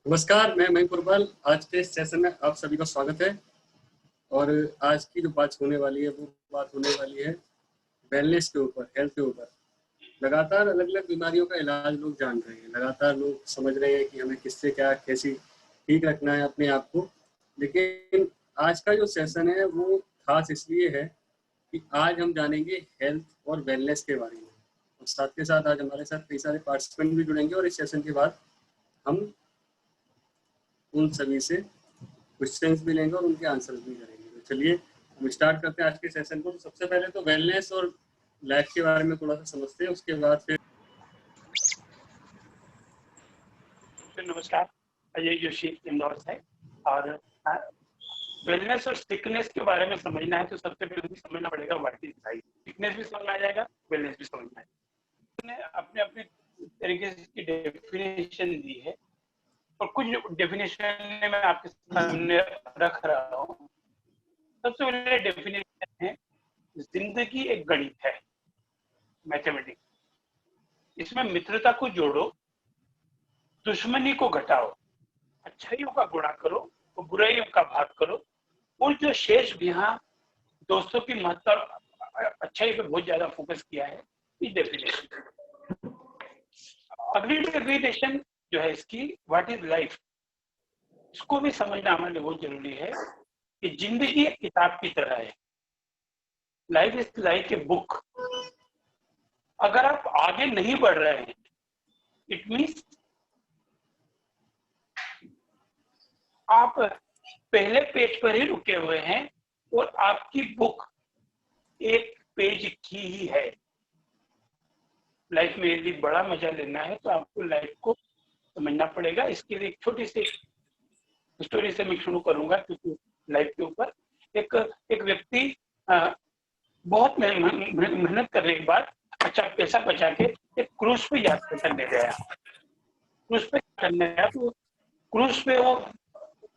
नमस्कार, मैं मयंक पुरपाल। आज के इस सेशन में आप सभी का स्वागत है। और आज की जो बात होने वाली है वो बात होने वाली है वेलनेस के ऊपर, हेल्थ के ऊपर। लगातार अलग-अलग बीमारियों का इलाज लोग जान रहे हैं, लगातार लोग समझ रहे हैं कि हमें किससे क्या कैसी ठीक रखना है अपने आप को। लेकिन आज का जो सेशन है वो खास इसलिए है कि आज हम जानेंगे हेल्थ और वेलनेस के बारे में। और साथ के साथ आज हमारे साथ कई सारे पार्टिसिपेंट भी जुड़ेंगे और इस सेशन के बाद हम उन सभी से क्वेश्चंस भी लेंगे और उनके आंसर्स भी करेंगे। तो चलिए हम स्टार्ट करते हैं आज के सेशन को। तो सबसे पहले तो वेलनेस और लाइफ के बारे में थोड़ा सा समझते हैं, उसके बाद फिर नमस्कार, अजय जोशी इंदौर से। और वेलनेस और सिकनेस के बारे में समझना है तो सबसे पहले समझना पड़ेगा व्हाट इज लाइफ। सिकनेस भी समझ में आ जाएगा, वेलनेस भी समझ में आएगा। अपने अपने तरीके से इसकी डेफिनेशन दी है और कुछ डेफिनेशन मैं आपके सामने रख रहा हूँ। सबसे पहले डेफिनेशन है, जिंदगी एक गणित है, मैथमेटिक्स। इसमें मित्रता को जोड़ो, दुश्मनी को घटाओ, अच्छाइयों का गुणा करो और बुराइयों का भाग करो, और जो शेष भी यहाँ दोस्तों की महत्ता अच्छाई पे बहुत ज्यादा फोकस किया है इस डेफिनेशन। अगली डेफिनेशन जो है इसकी, व्हाट इज लाइफ, इसको भी समझना हमारे लिए बहुत जरूरी है कि जिंदगी एक किताब की तरह है। Life is like a book. अगर आप आगे नहीं बढ़ रहे हैं, इट मीन्स आप पहले पेज पर ही रुके हुए हैं और आपकी बुक एक पेज की ही है। लाइफ में यदि बड़ा मजा लेना है तो आपको लाइफ को समझना पड़ेगा। इसके लिए एक छोटी सी स्टोरी से मैं शुरू करूंगा, क्योंकि लाइफ के ऊपर एक व्यक्ति बहुत मेहनत करने के बाद अच्छा पैसा बचा के एक क्रूज पे यात्रा करने गया। क्रूज पे करने गया तो क्रूज पे वो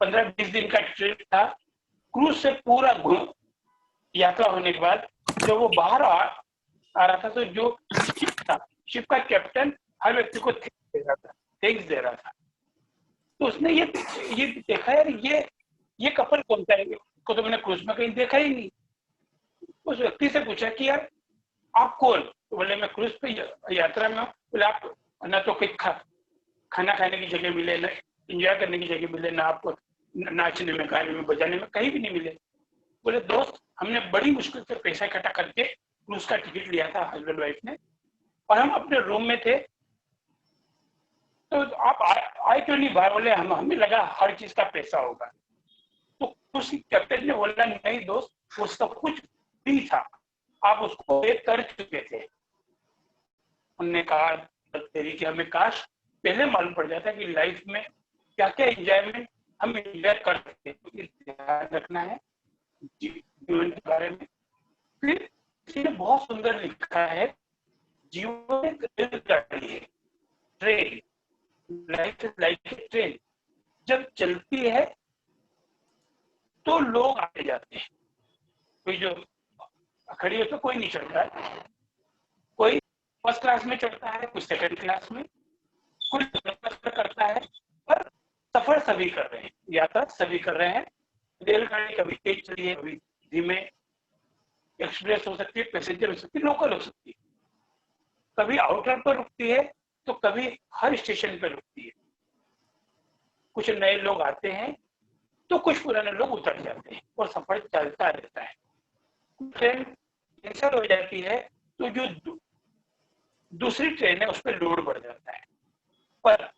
15-20 दिन का ट्रिप था। क्रूज से पूरा यात्रा होने के बाद जब वो बाहर आ रहा था तो जो शिप का कैप्टन हर व्यक्ति को थैंक्स दे रहा था। तो उसने ये देखा, यार ये कपल कौन सा है, को तो मैंने क्रूज में कहीं देखा ही नहीं। उस व्यक्ति से पूछा कि यार आप कौन? तो बोले मैं क्रूज पे यात्रा में हूँ। बोले आप ना तो कोई खाना खाने की जगह मिले, ना एंजॉय करने की जगह मिले, ना आपको नाचने में, गाने में, बजाने में कहीं भी नहीं मिले। बोले दोस्त, हमने बड़ी मुश्किल से पैसा इकट्ठा करके क्रूज का टिकट लिया था हस्बैंड वाइफ ने, और हम अपने रूम में थे, तो आप आए क्यों नहीं बाहर? बोले हमें लगा हर चीज का पैसा होगा। तो उस कैप्टन ने बोला नहीं दोस्त, वो सब कुछ भी था, आप उसको पे कर चुके थे। उन्होंने कहा तेरी कि हमें काश पहले मालूम पड़ जाता कि लाइफ में क्या क्या एंजॉयमेंट हम एंजॉय कर सकते हैं। ध्यान रखना है जीवन के बारे में। फिर किसी ने बहुत सुंदर लिखा है, जीवन एक रेलगाड़ी है, train. Life is like a train. जब चलती है तो लोग आते जाते हैं। कोई जो खड़ी है तो कोई नहीं चढ़ता है, कोई फर्स्ट क्लास में चढ़ता है, कोई सेकंड क्लास में, कोई करता है, पर सफर सभी कर रहे हैं, यात्रा सभी कर रहे हैं। रेलगाड़ी कभी तेज चली है, कभी धीमे, एक्सप्रेस हो सकती है, पैसेंजर हो सकती है, लोकल हो सकती है, कभी आउटर पर रुकती है तो कभी हर स्टेशन पर रुकती है। कुछ नए लोग आते हैं तो कुछ पुराने लोग उतर जाते हैं और सफर चलता रहता है। ट्रेन कैंसिल हो जाती है तो जो दूसरी ट्रेन है उस पर लोड बढ़ जाता है, पर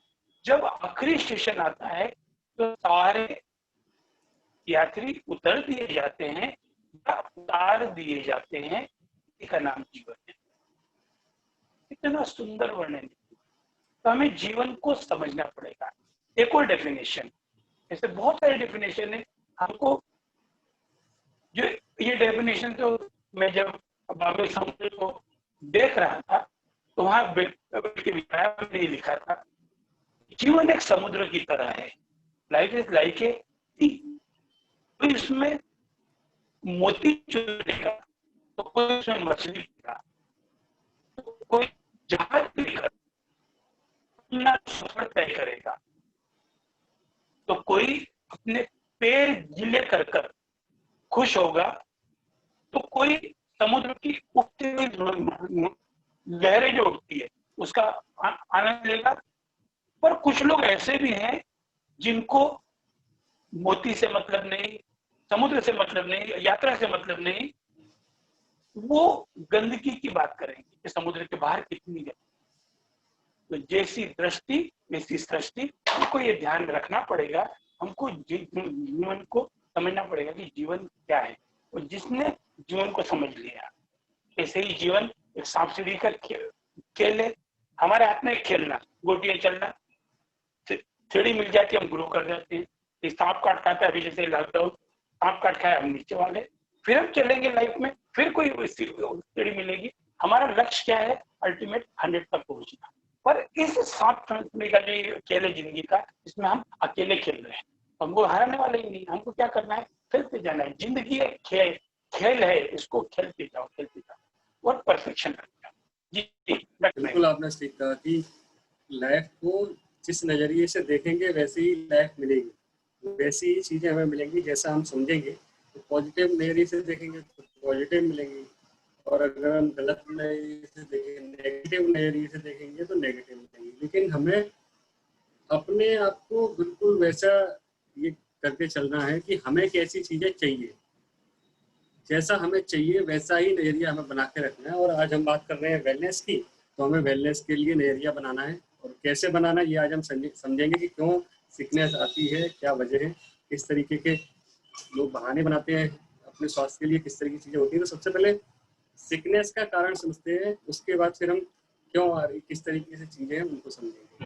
जब आखिरी स्टेशन आता है तो सारे यात्री उतर दिए जाते हैं या उतार दिए जाते हैं। इसका नाम जीवन है। इतना सुंदर वर्णन। तो हमें जीवन को समझना पड़ेगा। एक और डेफिनेशन, ऐसे बहुत सारे डेफिनेशन है हमको। जो ये डेफिनेशन तो मैं जब बाबे समुद्र को देख रहा था तो वहां नहीं लिखा था, जीवन एक समुद्र की तरह है, लाइफ इज लाइक ए सी। तो इसमें मोती चुनेगा तो कोई उसमें मछली पीगा, तो कोई जहाज लेकर अपना सफर तय करेगा। तो कोई अपने पैर गीले कर कर खुश होगा, तो कोई समुद्र की उठती हुई लहरें जो उठती है उसका आनंद लेगा। पर कुछ लोग ऐसे भी हैं जिनको मोती से मतलब नहीं, समुद्र से मतलब नहीं, यात्रा से मतलब नहीं, वो गंदगी की बात करेंगे कि समुद्र के बाहर कितनी है। तो जैसी दृष्टि वैसी सृष्टि, हमको ये ध्यान रखना पड़ेगा। हमको जीवन को समझना पड़ेगा कि जीवन क्या है, और जिसने जीवन को समझ लिया, ऐसे ही जीवन एक सांप सीढ़ी का खेल है। हमारे हाथ में खेलना, गोटियां चलना, सीढ़ी मिल जाती है हम ग्रो कर जाते हैं। सांप काट खाता है, अभी जैसे लॉकडाउन, सांप काट खाया हम नीचे वाले, फिर हम चलेंगे लाइफ में, फिर कोई सीढ़ी मिलेगी। हमारा लक्ष्य क्या है? अल्टीमेट 100 तक पहुंचना। पर इस सांप सीढ़ी का जो खेल है जिंदगी का, इसमें हम अकेले खेल रहे हैं, हमको हारने वाले ही नहीं। हमको क्या करना है? खेलते जाना है। जिंदगी एक खेल है, इसको खेलते जाओ और परफेक्शन करते जाओ। जी बिल्कुल आपने ठीक कहा कि लाइफ को जिस नजरिए से देखेंगे वैसी ही लाइफ मिलेगी, वैसी ही चीजें हमें मिलेंगी जैसा हम समझेंगे। तो पॉजिटिव नजरिए से देखेंगे तो पॉजिटिव मिलेंगी, और अगर हम गलत नजरिए से देखेंगे, नेगेटिव नजरिए से देखेंगे तो नेगेटिव मिलेंगी। लेकिन हमें अपने आप को बिल्कुल वैसा ये करके चलना है कि हमें कैसी चीजें चाहिए, जैसा हमें चाहिए वैसा ही नजरिया हमें बना के रखना है। और आज हम बात कर रहे हैं वेलनेस की, तो हमें वेलनेस के लिए नजरिया बनाना है, और कैसे बनाना है ये आज हम समझेंगे कि क्यों सिकनेस आती है, क्या वजह है, किस तरीके के लोग बहाने बनाते हैं अपने स्वास्थ्य के लिए, किस तरह की चीजें होती हैं। तो सबसे पहले सिकनेस का कारण समझते हैं, उसके बाद फिर हम क्यों आ रही, किस तरीके से चीजें हैं उनको समझेंगे।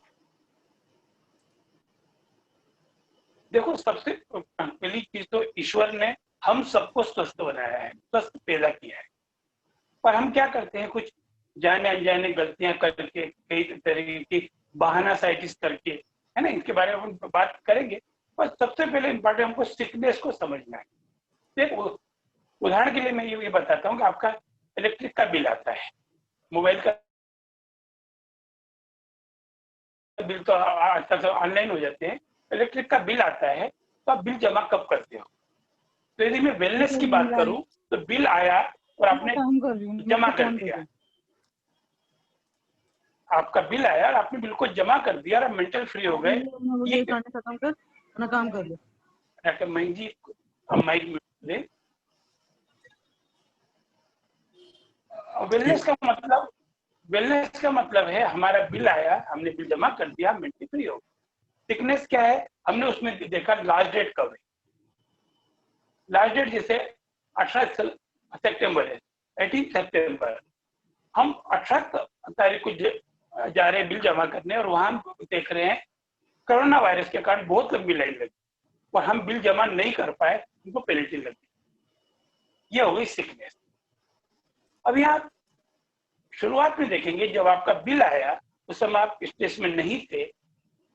देखो, सबसे पहली चीज तो ईश्वर ने हम सबको स्वस्थ बनाया है, स्वस्थ पैदा किया है। पर हम क्या करते हैं? कुछ जाने अनजाने गलतियां करके, कई तरह की बहाना साइटिस करके, है ना, इनके बारे में हम बात करेंगे। पर सबसे पहले इम्पोर्टेंट हमको सिकनेस को समझना है। देखो, उदाहरण के लिए मैं ये बताता हूँ कि आपका इलेक्ट्रिक का बिल आता है, मोबाइल का बिल तो आजकल ऑनलाइन हो जाते हैं, इलेक्ट्रिक का बिल आता है, तो आप बिल जमा कब करते हो? तो यदि मैं वेलनेस की बात करूं तो बिल आया और आपने जमा कर दिया, आपका बिल आया और आपने बिल को जमा कर दिया और मेंटल फ्री हो गए। ये खत्म कर ना, काम कर लो। डॉक्टर मई जी, हम माइक में दे। वेलनेस का मतलब है हमारा बिल आया, हमने बिल जमा कर दिया, मेंटली फ्री हो। सिकनेस क्या है? हमने उसमें देखा लास्ट डेट कब है। लास्ट डेट जैसे 18 सितंबर है, 18 सितंबर, हम 18 तारीख को जा रहे हैं बिल जमा करने, और वहां देख रहे हैं कोरोना वायरस के कारण बहुत लंबी लाइन लगी और हम बिल जमा नहीं कर पाए, उनको पेनल्टी लगी। ये हो गई सिकनेस। अभी आप शुरुआत में देखेंगे, जब आपका बिल आया उस समय आप स्ट्रेस में नहीं थे,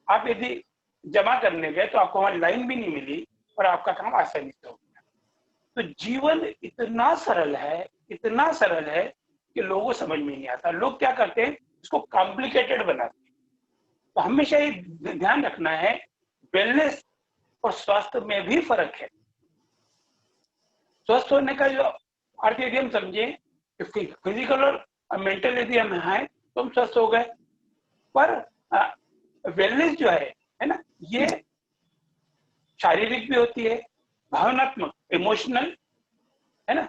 आप यदि जमा करने गए तो आपको वहां लाइन भी नहीं मिली और आपका काम आसानी से हो गया। तो जीवन इतना सरल है, इतना सरल है कि लोगों को समझ में नहीं आता। लोग क्या करते हैं? इसको कॉम्प्लिकेटेड बनाते हैं। तो हमेशा ये ध्यान रखना है, वेलनेस और स्वास्थ्य में भी फर्क है। स्वस्थ होने का जो अर्थ यदि हम समझे, फिजिकल और मेंटल यदि हम हैं तो हम स्वस्थ हो गए। पर वेलनेस जो है ना, ये शारीरिक भी होती है, भावनात्मक, इमोशनल, है ना,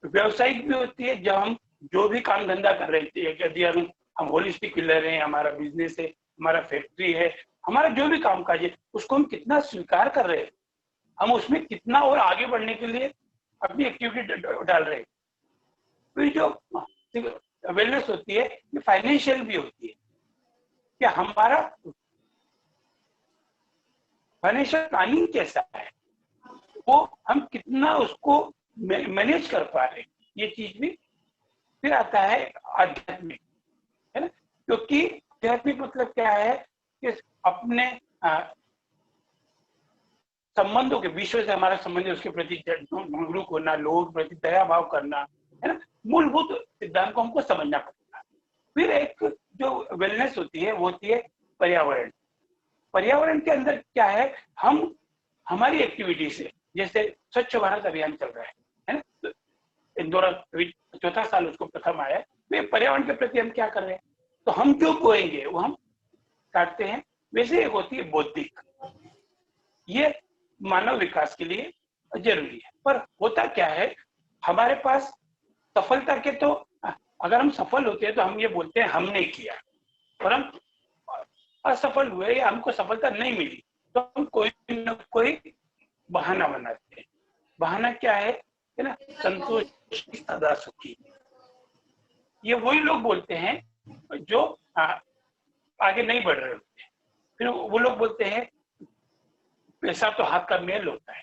व्यवसायिक भी होती है। जब हम जो भी काम धंधा कर रहे थे, यदि हम होलिस्टिक हीलर हैं, हमारा बिजनेस है, हमारा फैक्ट्री है, हमारा जो भी काम काज है, उसको हम कितना स्वीकार कर रहे हैं, हम उसमें कितना और आगे बढ़ने के लिए अपनी एक्टिविटी डाल रहे हैं। तो ये जो वेलनेस होती है, ये फाइनेंशियल भी होती है कि हमारा फाइनेंशियल प्लानिंग कैसा है, वो हम कितना उसको मैनेज कर पा रहे हैं, ये चीज भी। फिर आता है आध्यात्मिक, है ना, क्योंकि आध्यात्मिक मतलब क्या है कि अपने संबंधों के, विश्व से हमारा संबंध है, उसके प्रति जागरूक होना, लोगों के प्रति दया भाव करना, है ना, मूलभूत सिद्धांत को हमको समझना पड़ेगा। फिर एक जो वेलनेस होती है वो होती है पर्यावरण। पर्यावरण के अंदर क्या है, हम हमारी एक्टिविटी से, जैसे स्वच्छ भारत अभियान चल रहा है ना, तो इंदौर अभी 4था साल उसको प्रथम आया है, तो पर्यावरण के प्रति हम क्या कर रहे हैं, तो हम जो बोएंगे वो हम काटते हैं। वैसे एक होती है बौद्धिक, ये मानव विकास के लिए जरूरी है। पर होता क्या है, हमारे पास सफलता के तो, अगर हम सफल होते हैं तो हम ये बोलते हैं हमने किया, और हम असफल हुए या हमको सफलता नहीं मिली तो हम कोई न कोई बहाना बनाते हैं। बहाना क्या है ना, संतोष सदा सुखी, ये वही लोग बोलते हैं जो आगे नहीं बढ़ रहे होते। फिर वो लोग बोलते हैं पैसा तो हाथ का मेल होता है,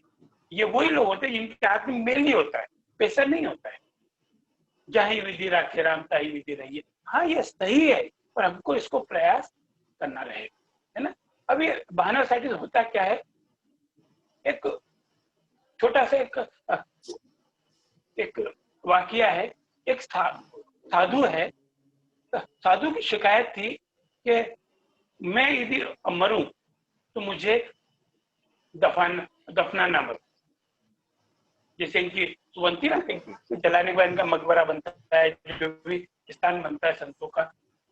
ये वही लोग होते हैं जिनके हाथ में मेल नहीं होता है, पैसा नहीं होता है। जहाँ विधि राखे राम ताही विधि रहिए, हाँ ये सही है, पर हमको इसको प्रयास करना रहेगा, है ना। अभी बहाना साइटिस होता क्या है, एक छोटा सा एक वाकया है। एक साधु है, साधु की शिकायत थी कि मैं यदि मरूं तो मुझे दफना ना मरूं। जैसे इनकी सुवंती ना, जलाने के बाद इनका मकबरा बनता है, जो भी स्थान बनता है संतों का,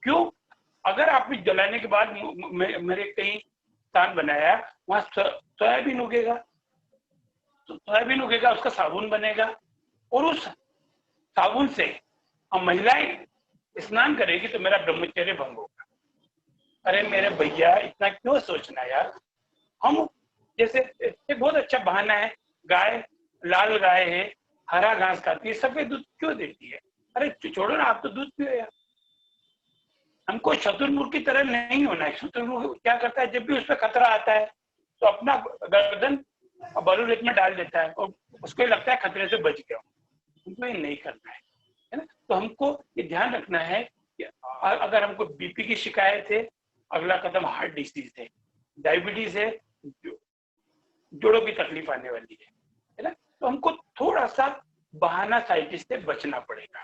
क्यों, अगर आपने जलाने के बाद मेरे कहीं स्थान बनाया, वहां सोयाबीन उगेगा, तो सोयाबीन उगेगा, उसका साबुन बनेगा, और उस साबुन से हम महिलाएं स्नान करेगी तो मेरा ब्रह्मचर्य भंग होगा। अरे मेरे भैया, इतना क्यों सोचना यार। हम जैसे एक बहुत अच्छा बहाना है, गाय, लाल गाय है, हरा घास खाती है, सफेद दूध क्यों देती है। अरे छोड़ो ना, आप तो दूध पियो यार। हमको शत्रुमुर्ग की तरह नहीं होना है। शत्रुमुर्ग क्या करता है, जब भी उस पर खतरा आता है तो अपना गर्दन बलूरेत में डाल देता है और उसको लगता है खतरे से बच गया। हमको ये नहीं करना है ना। तो हमको ये ध्यान रखना है कि अगर हमको बीपी की शिकायत है, अगला कदम हार्ट डिसीज है, डायबिटीज है, जोड़ों की तकलीफ आने वाली है ना। तो हमको थोड़ा सा बहाना साइटिस से बचना पड़ेगा।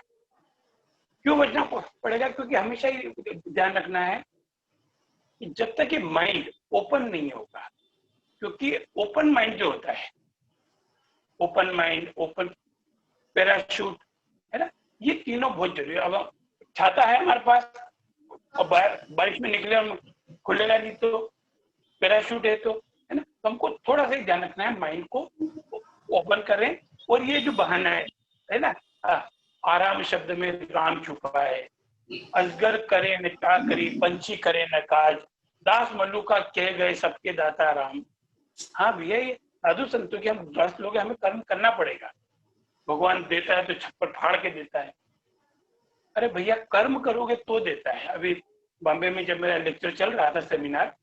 क्यों बचना पड़ेगा, क्योंकि हमेशा ही ध्यान रखना है कि जब तक ये माइंड ओपन नहीं होगा, क्योंकि ओपन माइंड जो होता है, ओपन माइंड, ओपन पैराशूट, है ना, ये तीनों बहुत जरूरी है। अब छाता है हमारे पास और बारिश में निकले हम, खुलेगा नहीं, तो पैराशूट है, तो है ना। तो हमको थोड़ा सा ध्यान रखना है, माइंड को ओपन करें। और ये जो बहाना है ना, आराम शब्द में राम छुपा है, अजगर करे न क्या करी, पंछी करे न काज, दास मल्लुका कह गए सबके दाता राम। हाँ भैया, ये साधु संतों के हम दास लोग, हमें कर्म करना पड़ेगा। भगवान देता है तो छप्पर फाड़ के देता है। अरे भैया, कर्म करोगे तो देता है। अभी बॉम्बे में जब मेरा लेक्चर चल रहा था, सेमिनार,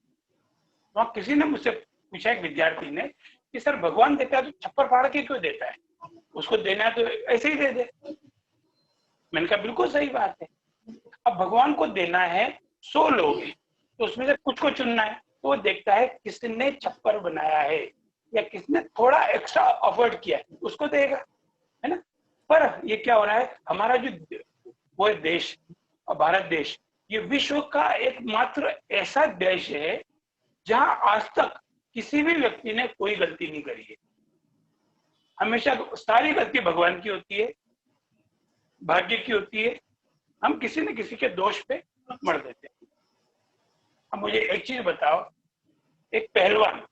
वहां किसी ने मुझसे पूछा, एक विद्यार्थी ने, कि सर भगवान देता है तो छप्पर फाड़ के क्यों देता है, उसको देना है तो ऐसे ही दे दे। मैंने कहा बिल्कुल सही बात है। अब भगवान को देना है 100 लोग हैं, तो उसमें से कुछ को चुनना है, तो वो देखता है किसने छप्पर बनाया है या किसने थोड़ा एक्स्ट्रा अफर्ट किया है, उसको देगा, है ना। पर ये क्या हो रहा है, हमारा जो वो देश, भारत देश, ये विश्व का एकमात्र ऐसा देश है जहां आज तक किसी भी व्यक्ति ने कोई गलती नहीं करी है। हमेशा सारी गलती भगवान की होती है, भाग्य की होती है। हम किसी न किसी के दोष पे मर देते हैं। अब मुझे एक चीज बताओ, एक पहलवान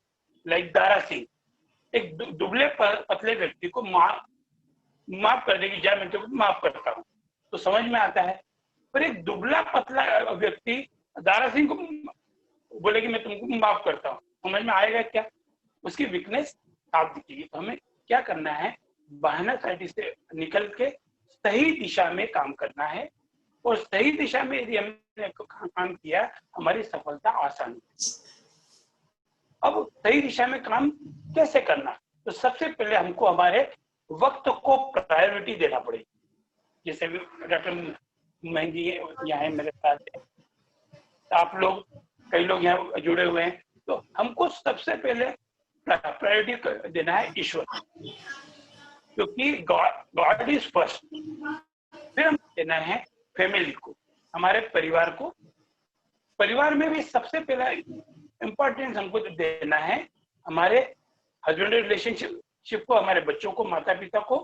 लाइक दारा सिंह एक दुबले पतले व्यक्ति को माफ कर देगी, जा मैं तुमको माफ करता हूँ, तो समझ में आता है। पर एक दुबला पतला व्यक्ति दारा सिंह को बोले कि मैं तुमको माफ करता हूँ, समझ में आएगा क्या? उसकी वीकनेस साफ दिखेगी। तो हमें क्या करना है, बहाना साइड से निकल के सही दिशा में काम करना है, और सही दिशा में यदि हमने काम किया, हमारी सफलता आसान है। अब सही दिशा में काम कैसे करना, तो सबसे पहले हमको हमारे वक्त को प्रायोरिटी देना पड़ेगी। जैसे डॉक्टर महंगी यहाँ है मेरे साथ, आप लोग कई लोग यहाँ जुड़े हुए हैं, तो हमको सबसे पहले प्रायोरिटी देना है ईश्वर, क्योंकि गॉड इज फर्स्ट। फिर हम देना है फैमिली को, हमारे परिवार को। परिवार में भी सबसे पहला इम्पोर्टेंस हमको देना है हमारे हस्बैंड रिलेशनशिप को, हमारे बच्चों को, माता पिता को,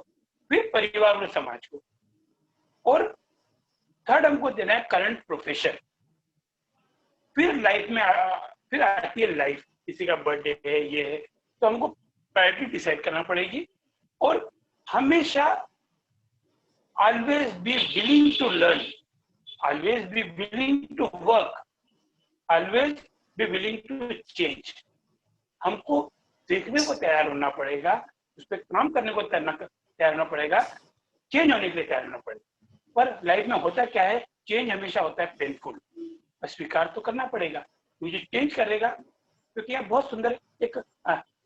फिर परिवार और समाज को। और थर्ड हमको देना है करंट प्रोफेशन। फिर लाइफ में फिर आती है लाइफ, किसी का बर्थडे है, ये है, तो हमको प्रायोरिटी डिसाइड करना पड़ेगी। और हमेशा always be willing to learn, always be willing to work, always be willing to change। हमको सीखने को तैयार होना पड़ेगा, उस पर काम करने को तैयार होना पड़ेगा, चेंज होने के लिए तैयार होना पड़ेगा। पर लाइफ में होता क्या है, चेंज हमेशा होता है पेनफुल, स्वीकार तो करना पड़ेगा, मुझे चेंज करेगा। क्योंकि आप बहुत सुंदर एक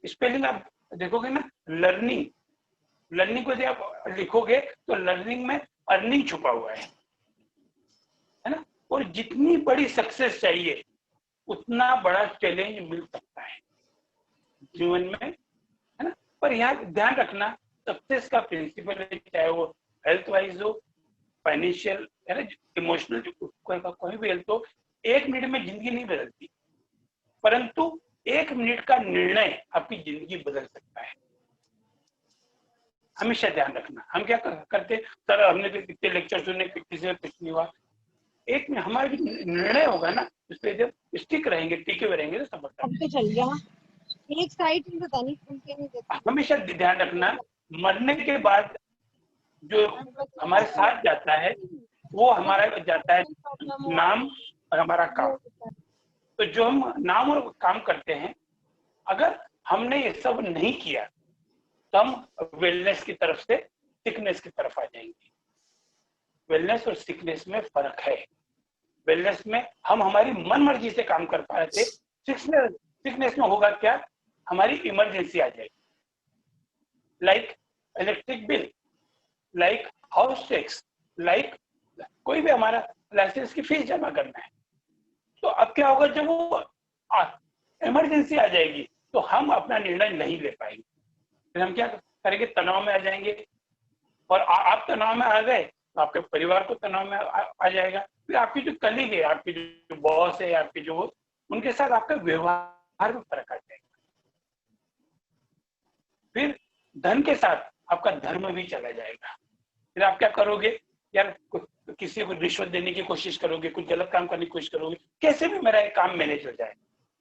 स्पेलिंग आप देखोगे ना, लर्निंग, लर्निंग को यदि आप लिखोगे तो लर्निंग में अर्निंग छुपा हुआ है ना। और जितनी बड़ी सक्सेस चाहिए उतना बड़ा चैलेंज मिल सकता है जीवन में, है ना। पर यहाँ ध्यान रखना, सक्सेस का प्रिंसिपल है, चाहे वो हेल्थ वाइज हो, फाइनेंशियल, है ना, इमोशनल, कोई भी हेल्थ हो, 1 मिनट में जिंदगी नहीं बदलती, परंतु 1 मिनट का निर्णय आपकी जिंदगी बदल सकता है। हमेशा ध्यान रखना। हम क्या करते सर, हमने तो कितने लेक्चर सुने, किसी से कुछ नहीं हुआ। एक में हमारा जो निर्णय होगा ना, उस पर जब स्टिक रहेंगे, टिके हुए रहेंगे तो सफलता चल गया। एक साइड नहीं देता। हमेशा ध्यान रखना, मरने के बाद जो हमारे साथ जाता है वो हमारा जाता है नाम और हमारा काम। तो जो हम नाम और काम करते हैं, अगर हमने ये सब नहीं किया तो हम वेलनेस की तरफ से सिकनेस की तरफ आ जाएंगे। वेलनेस और सिकनेस में फर्क है। वेलनेस में हम हमारी मन मर्जी से काम कर पा रहे थे, सिकनेस में होगा क्या, हमारी इमरजेंसी आ जाएगी, like electric bill, like house tax, like कोई भी हमारा लाइसेंस की फीस जमा करना है। तो अब क्या होगा, जब वो इमरजेंसी आ जाएगी तो हम अपना निर्णय नहीं ले पाएंगे, फिर हम क्या करेंगे, तनाव में आ जाएंगे। और आप तनाव में आ गए तो आपके परिवार को तनाव में आ जाएगा। फिर आपकी जो कलीग है, आपकी जो बॉस है, आपके जो, उनके साथ आपका व्यवहार में फर्क आ जाएगा। फिर धन के साथ आपका धर्म भी चला जाएगा। फिर आप क्या करोगे यार, किसी को रिश्वत देने की कोशिश करोगे, कुछ गलत काम करने की कोशिश करोगे, कैसे भी मेरा एक काम मैनेज हो जाए।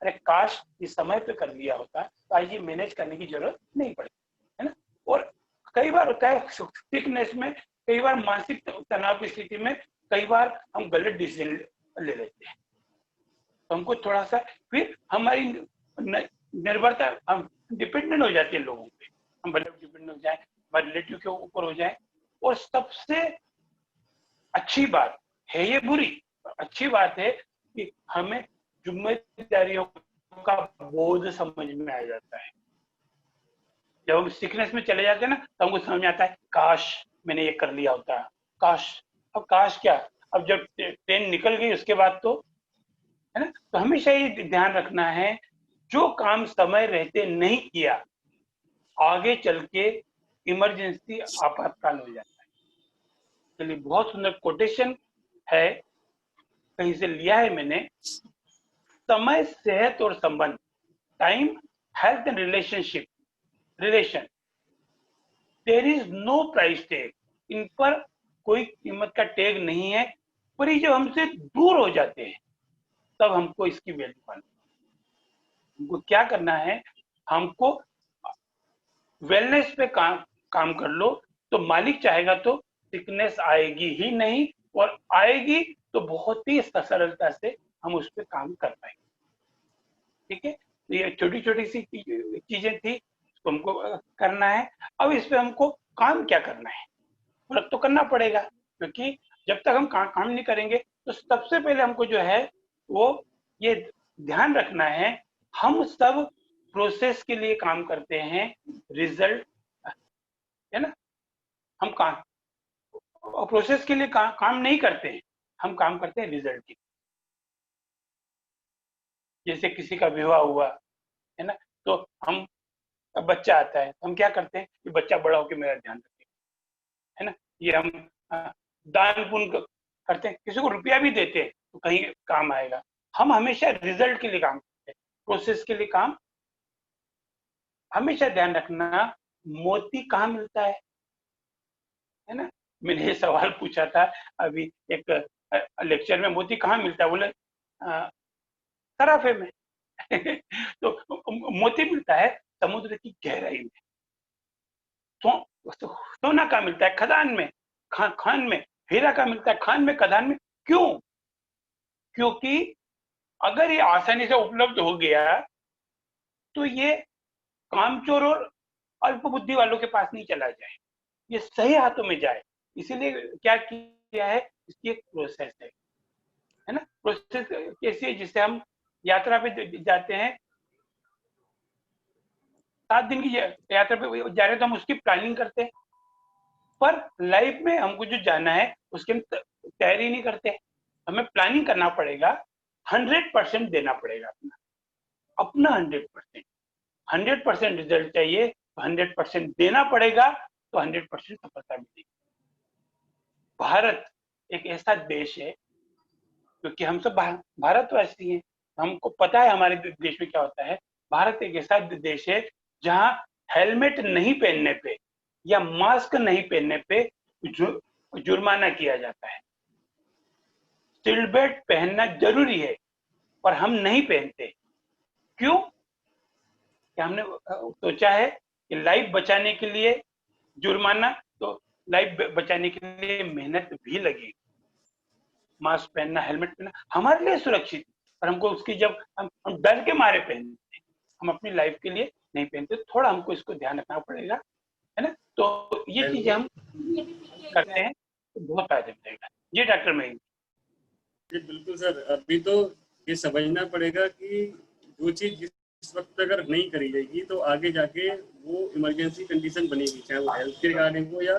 अरे काश इस समय पे कर लिया होता तो आज ये मैनेज करने की जरूरत नहीं पड़ती, है ना। और कई बार होता है सिकनेस में, कई बार मानसिक तनाव की स्थिति में, कई बार हम गलत डिसीजन ले लेते हैं। तो हमको थोड़ा सा, फिर हमारी निर्भरता, हम डिपेंडेंट हो जाते हैं लोगों पे, हम भले डिपेंडेंट हो जाए, हमारे रिलेटिव के ऊपर हो जाए। और सबसे अच्छी बात है, ये बुरी, अच्छी बात है कि हमें जिम्मेदारियों का बोझ समझ में आ जाता है। जब हम सिकनेस में चले जाते हैं ना, तो हमको समझ में आता है काश मैंने ये कर लिया होता, काश। अब काश क्या, अब जब ट्रेन निकल गई उसके बाद तो, है ना। तो हमेशा ये ध्यान रखना है, जो काम समय रहते नहीं किया, आगे चल के इमरजेंसी आपातकाल हो जाता है। चलिए, बहुत सुंदर कोटेशन है, कहीं से लिया है मैंने। समय, सेहत और संबंध, time, health and relation, there is no price tag. इन पर कोई कीमत का टैग नहीं है। पर ये जब हमसे दूर हो जाते हैं तब हमको इसकी वैल्यू मालूम। हमको क्या करना है, हमको वेलनेस पे काम कर लो, तो मालिक चाहेगा तो सिकनेस आएगी ही नहीं, और आएगी तो बहुत ही सरलता से हम उस पर काम कर पाएंगे। ठीक है, तो ये छोटी छोटी सी चीजें थी, तो हमको करना है। अब इस पे हमको काम क्या करना है, फर्क तो करना पड़ेगा, क्योंकि जब तक हम काम नहीं करेंगे तो सबसे पहले हमको जो है वो ये ध्यान रखना है, हम सब प्रोसेस के लिए काम करते हैं, रिजल्ट, है ना। हम प्रोसेस के लिए काम नहीं करते हैं, हम काम करते हैं रिजल्ट के। जैसे किसी का विवाह हुआ, है ना, तो हम, बच्चा आता है, हम क्या करते हैं कि बच्चा बड़ा होकर मेरा ध्यान रखे, है ना। ये हम दान पुण्य करते हैं, किसी को रुपया भी देते हैं तो कहीं काम आएगा। हम हमेशा रिजल्ट के लिए काम करते हैं, प्रोसेस के लिए काम। हमेशा ध्यान रखना मोती कहाँ मिलता है ना। मैंने ये सवाल पूछा था अभी एक लेक्चर में, मोती कहाँ मिलता है, बोले सराफे में। तो मोती मिलता है समुद्र की गहराई में। सोना कहाँ मिलता है, खदान में, खान में। हीरा कहाँ मिलता है, खान में, खदान में। क्यों? क्योंकि अगर ये आसानी से उपलब्ध हो गया तो ये कामचोर और अल्प बुद्धि वालों के पास नहीं चला जाए, ये सही हाथों में जाए। इसीलिए क्या किया है, इसकी एक प्रोसेस है ना। प्रोसेस कैसी है, जिससे हम यात्रा पे जाते हैं, 7 दिन की यात्रा पे जा रहे हैं तो हम उसकी प्लानिंग करते हैं, पर लाइफ में हमको जो जाना है उसकी हम तैयारी नहीं करते। हमें प्लानिंग करना पड़ेगा, 100% देना पड़ेगा अपना 100%। 100% रिजल्ट चाहिए तो 100% देना पड़ेगा, तो 100% सफलता मिलेगी। भारत एक ऐसा देश है, क्योंकि हम सब भारतवासी हैं, हमको पता है हमारे देश में क्या होता है। भारत एक ऐसा देश है जहां हेलमेट नहीं पहनने पे या मास्क नहीं पहनने पे जुर्माना किया जाता है। सीट बेल्ट पहनना जरूरी है, पर हम नहीं पहनते। क्यों? कि हमने सोचा है कि लाइफ बचाने के लिए जुर्माना, तो लाइफ बचाने के लिए मेहनत भी लगेगी। मास्क पहनना, हेलमेट पहनना हमारे लिए सुरक्षित, पर हमको उसकी जब हम डर के मारे पहनते, हम अपनी लाइफ के लिए नहीं पहनते। थोड़ा हमको इसको ध्यान रखना पड़ेगा, है ना। तो ये चीजें हम करते हैं तो बहुत फायदे मिलेगा। जी डॉक्टर महीन जी बिल्कुल सर। अभी तो ये समझना पड़ेगा कि जो चीज जिस वक्त अगर नहीं करी जाएगी तो आगे जाके वो इमरजेंसी कंडीशन बनेगी, चाहे वो हेल्थ के रिगार्डिंग हो या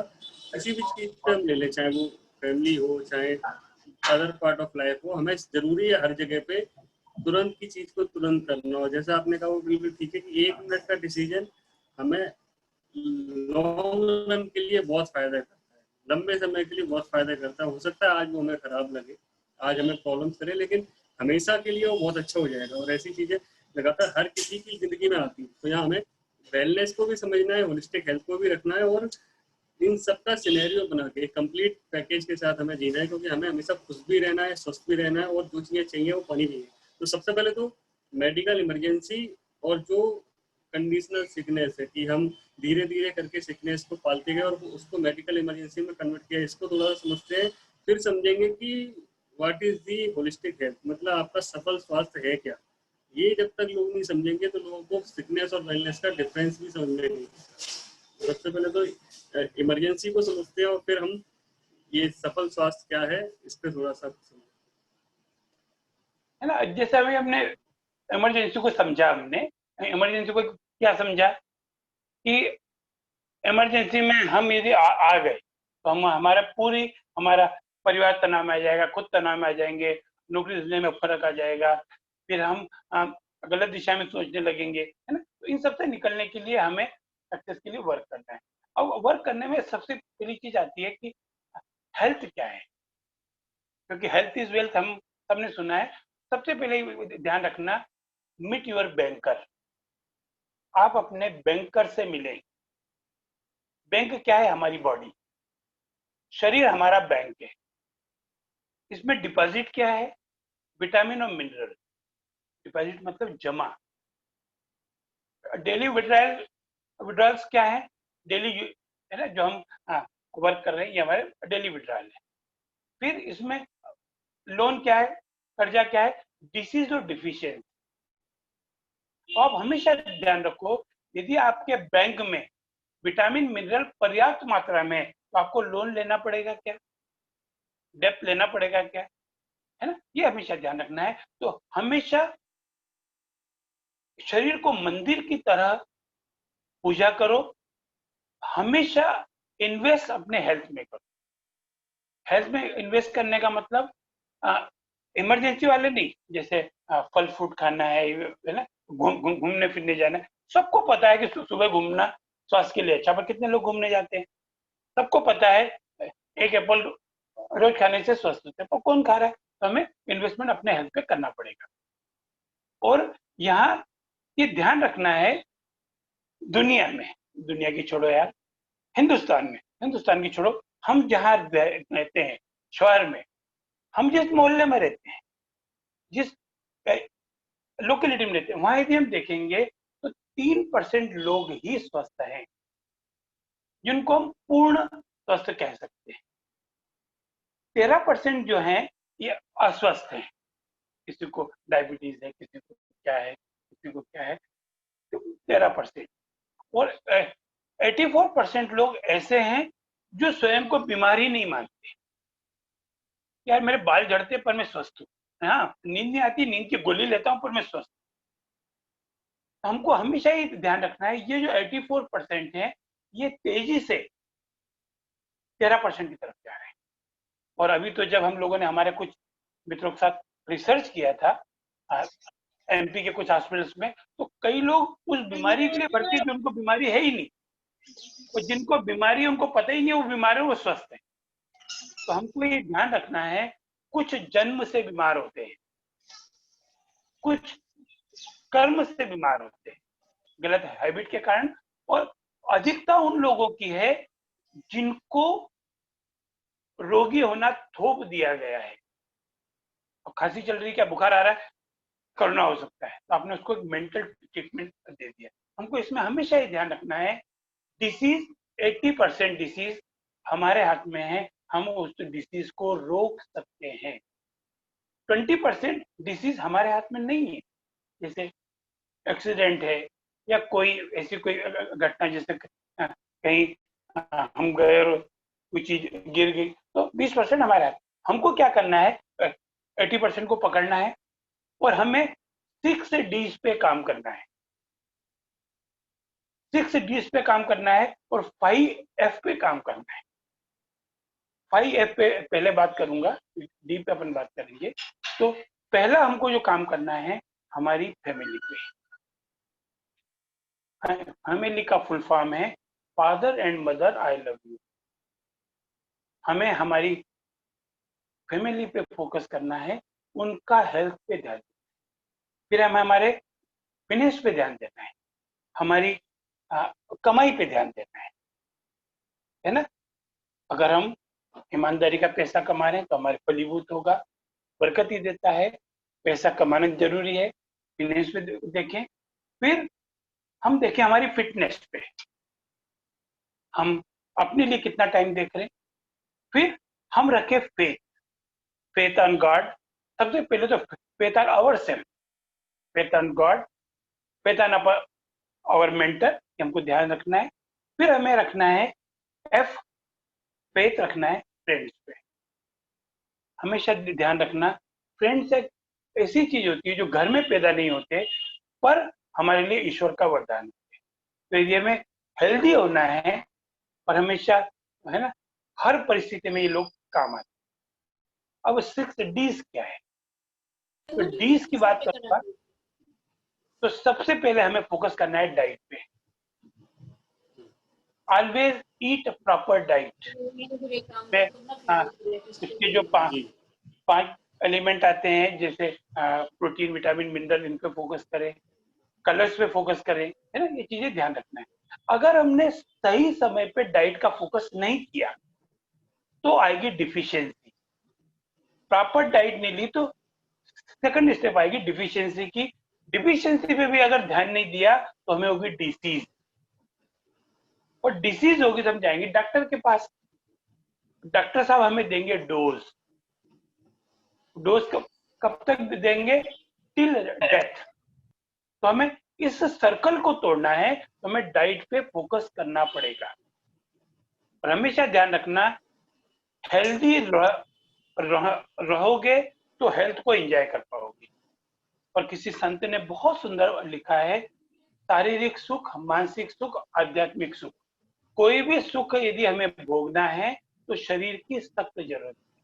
किसी भी चीज पे हम ले लें, चाहे वो फैमिली हो चाहे अदर पार्ट ऑफ लाइफ हो। हमें जरूरी है हर जगह पे तुरंत की चीज को तुरंत करना हो। जैसा आपने कहा वो बिल्कुल ठीक है कि 1 मिनट का डिसीजन हमें लॉन्ग रन के लिए बहुत फायदा करता है, लंबे समय के लिए बहुत फायदा करता है। हो सकता है आज वो हमें खराब लगे, आज हमें प्रॉब्लम्स करे, लेकिन हमेशा के लिए वो बहुत अच्छा हो जाएगा। और ऐसी चीजें लगातार हर किसी की जिंदगी में आती है। तो यहाँ हमें वेलनेस को भी समझना है, होलिस्टिक हेल्थ को भी रखना है, और इन सबका सिनेरियो बना के एक कंप्लीट पैकेज के साथ हमें जीना है, क्योंकि हमें हमेशा खुश भी रहना है, स्वस्थ भी रहना है, और जो चीजें चाहिए वो पानी चाहिए। तो सबसे पहले तो मेडिकल इमरजेंसी और जो कंडीशनल सिकनेस है कि हम धीरे धीरे करके सिकनेस को पालते गए और उसको मेडिकल इमरजेंसी में कन्वर्ट किया, इसको थोड़ा सा समझते हैं, फिर समझेंगे कि what is the holistic health, मतलब आपका सफल स्वास्थ्य है क्या। ये जब तक लोग नहीं समझेंगे तो लोगों को सिकनेस और वेलनेस का डिफरेंस भी समझ में नहीं। सबसे पहले तो इमरजेंसी को समझते हैं और फिर हम ये सफल स्वास्थ्य क्या है इस पर थोड़ा सा है ना। जैसे अभी हमने इमरजेंसी को समझा, हमने इमरजेंसी को क्या समझा कि इमरजेंसी में हम यदि आ गए तो हम हमारा परिवार तनाव में आ जाएगा, खुद तनाव में आ जाएंगे, नौकरी ढूंढने में फर्क आ जाएगा, फिर हम गलत दिशा में सोचने लगेंगे, है ना। तो इन सबसे निकलने के लिए हमें सक्सेस के लिए वर्क करना है। अब वर्क करने में सबसे पहली चीज आती है कि हेल्थ क्या है, क्योंकि हेल्थ इज वेल्थ हम सबने सुना है। सबसे पहले ध्यान रखना, मीट योर बैंकर। आप अपने बैंकर से मिलें। बैंक क्या है? हमारी बॉडी, शरीर हमारा बैंक है। इसमें डिपॉजिट क्या है? विटामिन और मिनरल। डिपॉजिट मतलब जमा। डेली विड्रॉल्स क्या है? डेली है ना, जो हम वर्क कर रहे हैं, ये हमारे डेली विड्रॉल है। फिर इसमें लोन क्या है? कर्जा क्या है? डिसीज और डिफिशियंसी। तो आप हमेशा ध्यान रखो, यदि आपके बैंक में विटामिन मिनरल पर्याप्त मात्रा में है तो आपको लोन लेना पड़ेगा क्या? डेप्थ लेना पड़ेगा क्या? है ना, ये हमेशा ध्यान रखना है। तो हमेशा शरीर को मंदिर की तरह पूजा करो, हमेशा इन्वेस्ट अपने हेल्थ में करो। हेल्थ में इन्वेस्ट करने का मतलब इमरजेंसी वाले नहीं, जैसे फल फ्रूट खाना है ना, घूमने फिरने जाना है। सबको पता है कि सुबह घूमना स्वास्थ्य के लिए अच्छा, पर कितने लोग घूमने जाते हैं? सबको पता है एक एप्पल रोज खाने से स्वस्थ होते हैं, पर कौन खा रहा है? तो हमें इन्वेस्टमेंट अपने हेल्थ पे करना पड़ेगा। और यहाँ ये ध्यान रखना है, दुनिया में, दुनिया की छोड़ो यार, हिंदुस्तान में, हिंदुस्तान की छोड़ो, हम जहाँ रहते हैं शहर में, हम जिस मोहल्ले में रहते हैं, जिस लोकेलिटी में रहते हैं, वहां यदि हम देखेंगे तो 3% लोग ही स्वस्थ हैं, जिनको हम पूर्ण स्वस्थ कह सकते हैं। 13% जो हैं ये अस्वस्थ हैं, किसी को डायबिटीज है, किसी को क्या है, किसी को क्या है, तो 13%। और 84% लोग ऐसे हैं जो स्वयं को बीमार ही नहीं मानते। यार मेरे बाल झड़ते पर मैं स्वस्थ हूँ, हाँ नींद नहीं आती, नींद की गोली लेता हूँ पर मैं स्वस्थ हूँ। हमको हमेशा ही ध्यान रखना है, ये जो 84% है ये तेजी से 13% की तरफ जा रहे हैं। और अभी तो जब हम लोगों ने हमारे कुछ मित्रों के साथ रिसर्च किया था एमपी के कुछ हॉस्पिटल्स में, तो कई लोग उस बीमारी के लिए भर्ती जो उनको बीमारी है ही नहीं, और जिनको बीमारी है उनको पता ही नहीं वो बीमार है, वो स्वस्थ है। तो हमको ये ध्यान रखना है, कुछ जन्म से बीमार होते हैं, कुछ कर्म से बीमार होते हैं, गलत हैबिट के कारण, और अधिकता उन लोगों की है जिनको रोगी होना थोप दिया गया है। खांसी चल रही है, क्या बुखार आ रहा है, कोरोना हो सकता है, तो आपने उसको एक मेंटल ट्रीटमेंट दे दिया। हमको इसमें हमेशा ये ध्यान रखना है, डिसीज 80% डिसीज हमारे हाथ में है, हम उस डिसीज को रोक सकते हैं। 20% डिसीज हमारे हाथ में नहीं है, जैसे एक्सीडेंट है या कोई ऐसी कोई घटना, जैसे कहीं हम गए और कोई चीज गिर गई, तो 20% हमारे हाथ। हमको क्या करना है, 80% को पकड़ना है और हमें 6 Ds पे काम करना है, 6 Ds पे काम करना है और 5F पे काम करना है। 5F पे पहले बात करूंगा, डी पे अपन बात करेंगे। तो पहला हमको जो काम करना है, हमारी फैमिली पे। फैमिली का फुल फॉर्म है father and mother I love you. हमें हमारी फैमिली पे फोकस करना है, उनका हेल्थ पे ध्यान, फिर हमें हमारे फिनेंस पे ध्यान देना है, हमारी कमाई पे ध्यान देना है ना। अगर हम ईमानदारी का पैसा कमा रहे हैं तो हमारे फलीभूत होगा, बरकत ही देता है। पैसा कमाना जरूरी है, फिनेंस पे देखें। फिर हम देखें हमारी फिटनेस पे, हम अपने लिए कितना टाइम देख रहे हैं। फिर हम रखें फेथ, फेथ ऑन गॉड। सबसे पहले तो faith on our self, faith on God, faith on our mentor, हमको ध्यान रखना है। फिर हमें रखना है एफ, फेथ रखना है फ्रेंड्स पे। हमेशा ध्यान रखना, फ्रेंड्स एक ऐसी चीज होती है जो घर में पैदा नहीं होते पर हमारे लिए ईश्वर का वरदान है। तो ये में हेल्दी होना है और हमेशा, है ना, हर परिस्थिति में ये लोग काम आते हैं। अब 6 Ds क्या है, तो Ds की बात करूंगा तो सबसे पहले हमें फोकस करना है डाइट पे। Always eat proper diet. इसके जो 5 एलिमेंट आते हैं, जैसे प्रोटीन, विटामिन, मिनरल, इन पे फोकस करें, कलर्स पे फोकस करें, है ना, ये चीजें ध्यान रखना है। अगर हमने सही समय पे डाइट का फोकस नहीं किया तो आएगी डिफिशियंसी। प्रॉपर डाइट नहीं ली तो सेकंड स्टेप आएगी डिफिशियंसी की। डिफिशियंसी पे भी अगर ध्यान नहीं दिया तो हमें होगी डिसीज, और डिसीज होगी तो हम जाएंगे डॉक्टर के पास। डॉक्टर साहब हमें देंगे डोज, डोज कब तक देंगे, टिल डेथ। तो हमें इस सर्कल को तोड़ना है, तो हमें डाइट पे फोकस करना पड़ेगा। और हमेशा ध्यान रखना, हेल्दी रहोगे तो हेल्थ को एंजॉय कर पाओगे। और किसी संत ने बहुत सुंदर लिखा है, शारीरिक सुख, मानसिक सुख, आध्यात्मिक सुख, कोई भी सुख यदि हमें भोगना है तो शरीर की सख्त जरूरत है।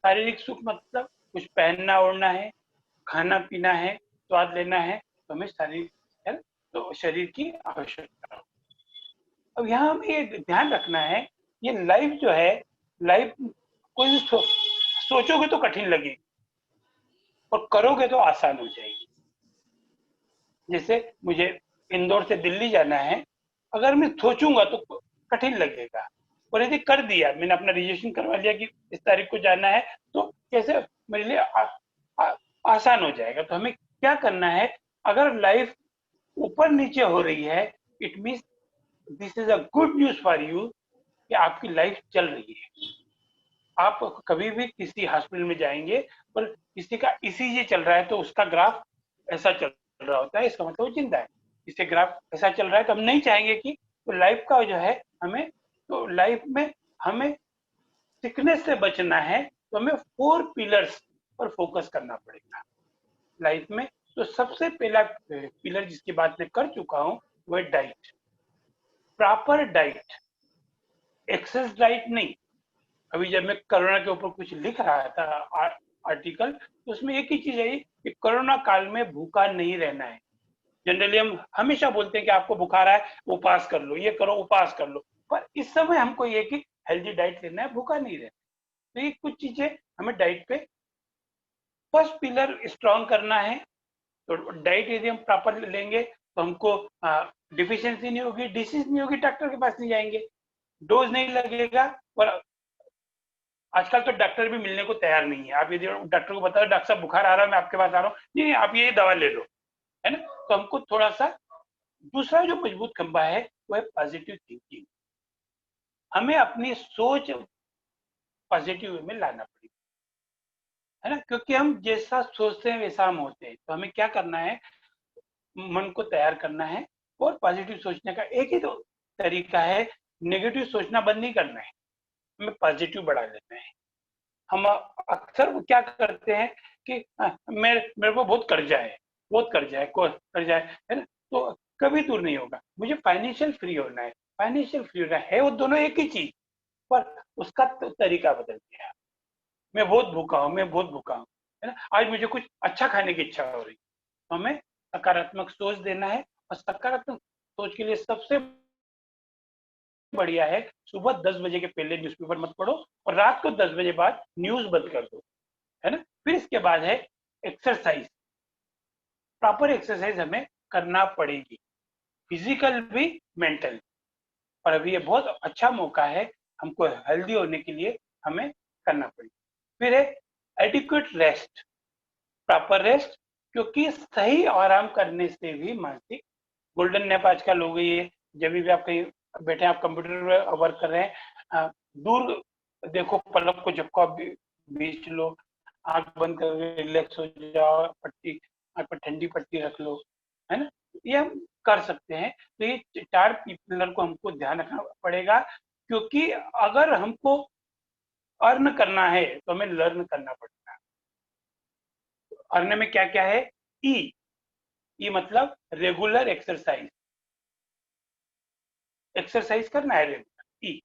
शारीरिक सुख मतलब कुछ पहनना ओढ़ना है, खाना पीना है, स्वाद लेना है, तो हमें शारीरिक, तो शरीर की आवश्यकता। अब यहाँ हमें ये ध्यान रखना है, ये लाइफ जो है, लाइफ कोई सोचोगे तो कठिन लगेगी और करोगे तो आसान हो जाएगी। जैसे मुझे इंदौर से दिल्ली जाना है, अगर मैं सोचूंगा तो कठिन लगेगा, और यदि कर दिया, मैंने अपना रिजर्वेशन करवा लिया कि इस तारीख को जाना है, तो कैसे मेरे लिए आसान हो जाएगा। तो हमें क्या करना है, अगर लाइफ ऊपर नीचे हो रही है, it means this is a good news for you कि आपकी लाइफ चल रही है। आप कभी भी किसी हॉस्पिटल में जाएंगे और किसी का ईसीजी चल रहा है तो उसका ग्राफ ऐसा चल रहा होता है, इसका मतलब वो जिंदा है। इससे ग्राफ ऐसा चल रहा है तो हम नहीं चाहेंगे कि तो लाइफ का जो है हमें, तो लाइफ में हमें सिकनेस से बचना है, तो हमें 4 पिलर्स पर फोकस करना पड़ेगा लाइफ में। तो सबसे पहला पिलर जिसकी बात मैं कर चुका हूं वो है diet, proper diet, excess diet नहीं। अभी जब मैं कोरोना के ऊपर कुछ लिख रहा था आर्टिकल, तो उसमें एक ही चीज है कि कोरोना काल में भूखा नहीं रहना है। जनरली हम हमेशा बोलते हैं कि आपको बुखार है उपवास कर लो, ये करो उपवास कर लो, पर इस समय हमको ये कि हेल्दी डाइट लेना है, भूखा नहीं रहना। तो ये कुछ चीजें हमें डाइट पे, फर्स्ट पिलर स्ट्रॉन्ग करना है। तो डाइट यदि हम प्रॉपर लेंगे तो हमको डिफिशियंसी नहीं होगी, डिसीज नहीं होगी, डॉक्टर के पास नहीं जाएंगे, डोज नहीं लगेगा। और आजकल तो डॉक्टर भी मिलने को तैयार नहीं है। आप यदि डॉक्टर को बताओ डॉक्टर साहब बुखार आ रहा है मैं आपके पास आ रहा हूँ, नहीं आप ये दवा ले लो, है ना। तो हमको थोड़ा सा दूसरा जो मजबूत खंबा है वो है पॉजिटिव थिंकिंग। हमें अपनी सोच पॉजिटिव वे में लाना पड़ेगा, है ना, क्योंकि हम जैसा सोचते हैं वैसा हम होते हैं। तो हमें क्या करना है, मन को तैयार करना है, और पॉजिटिव सोचने का एक ही तो तरीका है, नेगेटिव सोचना बंद नहीं करना है, हमें पॉजिटिव बढ़ा लेना है। हम अक्सर क्या करते हैं कि मेरे को बहुत कर्जा है, बहुत कर्जा है, कर्जा है ना, तो कभी दूर नहीं होगा। मुझे फाइनेंशियल फ्री होना है, फाइनेंशियल फ्री होना है, वो दोनों एक ही चीज, पर उसका तो तरीका बदल गया। मैं बहुत भूखा हूँ, मैं बहुत भूखा हूँ, है ना, आज मुझे कुछ अच्छा खाने की इच्छा हो रही, तो हमें सकारात्मक सोच देना है। और सकारात्मक सोच के लिए सबसे बढ़िया है, सुबह 10 बजे के पहले न्यूज़पेपर मत पढ़ो, और रात को 10 बजे बाद न्यूज बंद कर दो, है ना। फिर इसके बाद है एक्सरसाइज, प्रॉपर एक्सरसाइज हमें करना पड़ेगी, फिजिकल भी मेंटल। और अभी ये बहुत अच्छा मौका है हमको हेल्दी होने के लिए, हमें करना पड़ेगा। फिर है एडिक्वेट रेस्ट, प्रॉपर रेस्ट, क्योंकि सही आराम करने से भी मानसिक गोल्डन नैप आजकल हो गई है। जब भी आप कहीं बैठे आप कंप्यूटर पर वर्क कर रहे हैं, दूर देखो, पलक को झपको, आप बीच लो, आंख बंद करके रिलैक्स हो जाओ, पट्टी आंख पर ठंडी पट्टी रख लो, है ना, ये हम कर सकते हैं। तो ये 4 पिलर को हमको ध्यान रखना पड़ेगा, क्योंकि अगर हमको अर्न करना है तो हमें लर्न करना पड़ेगा। अर्न में क्या क्या है, ई मतलब रेगुलर एक्सरसाइज, एक्सरसाइज करना है रेगुलर।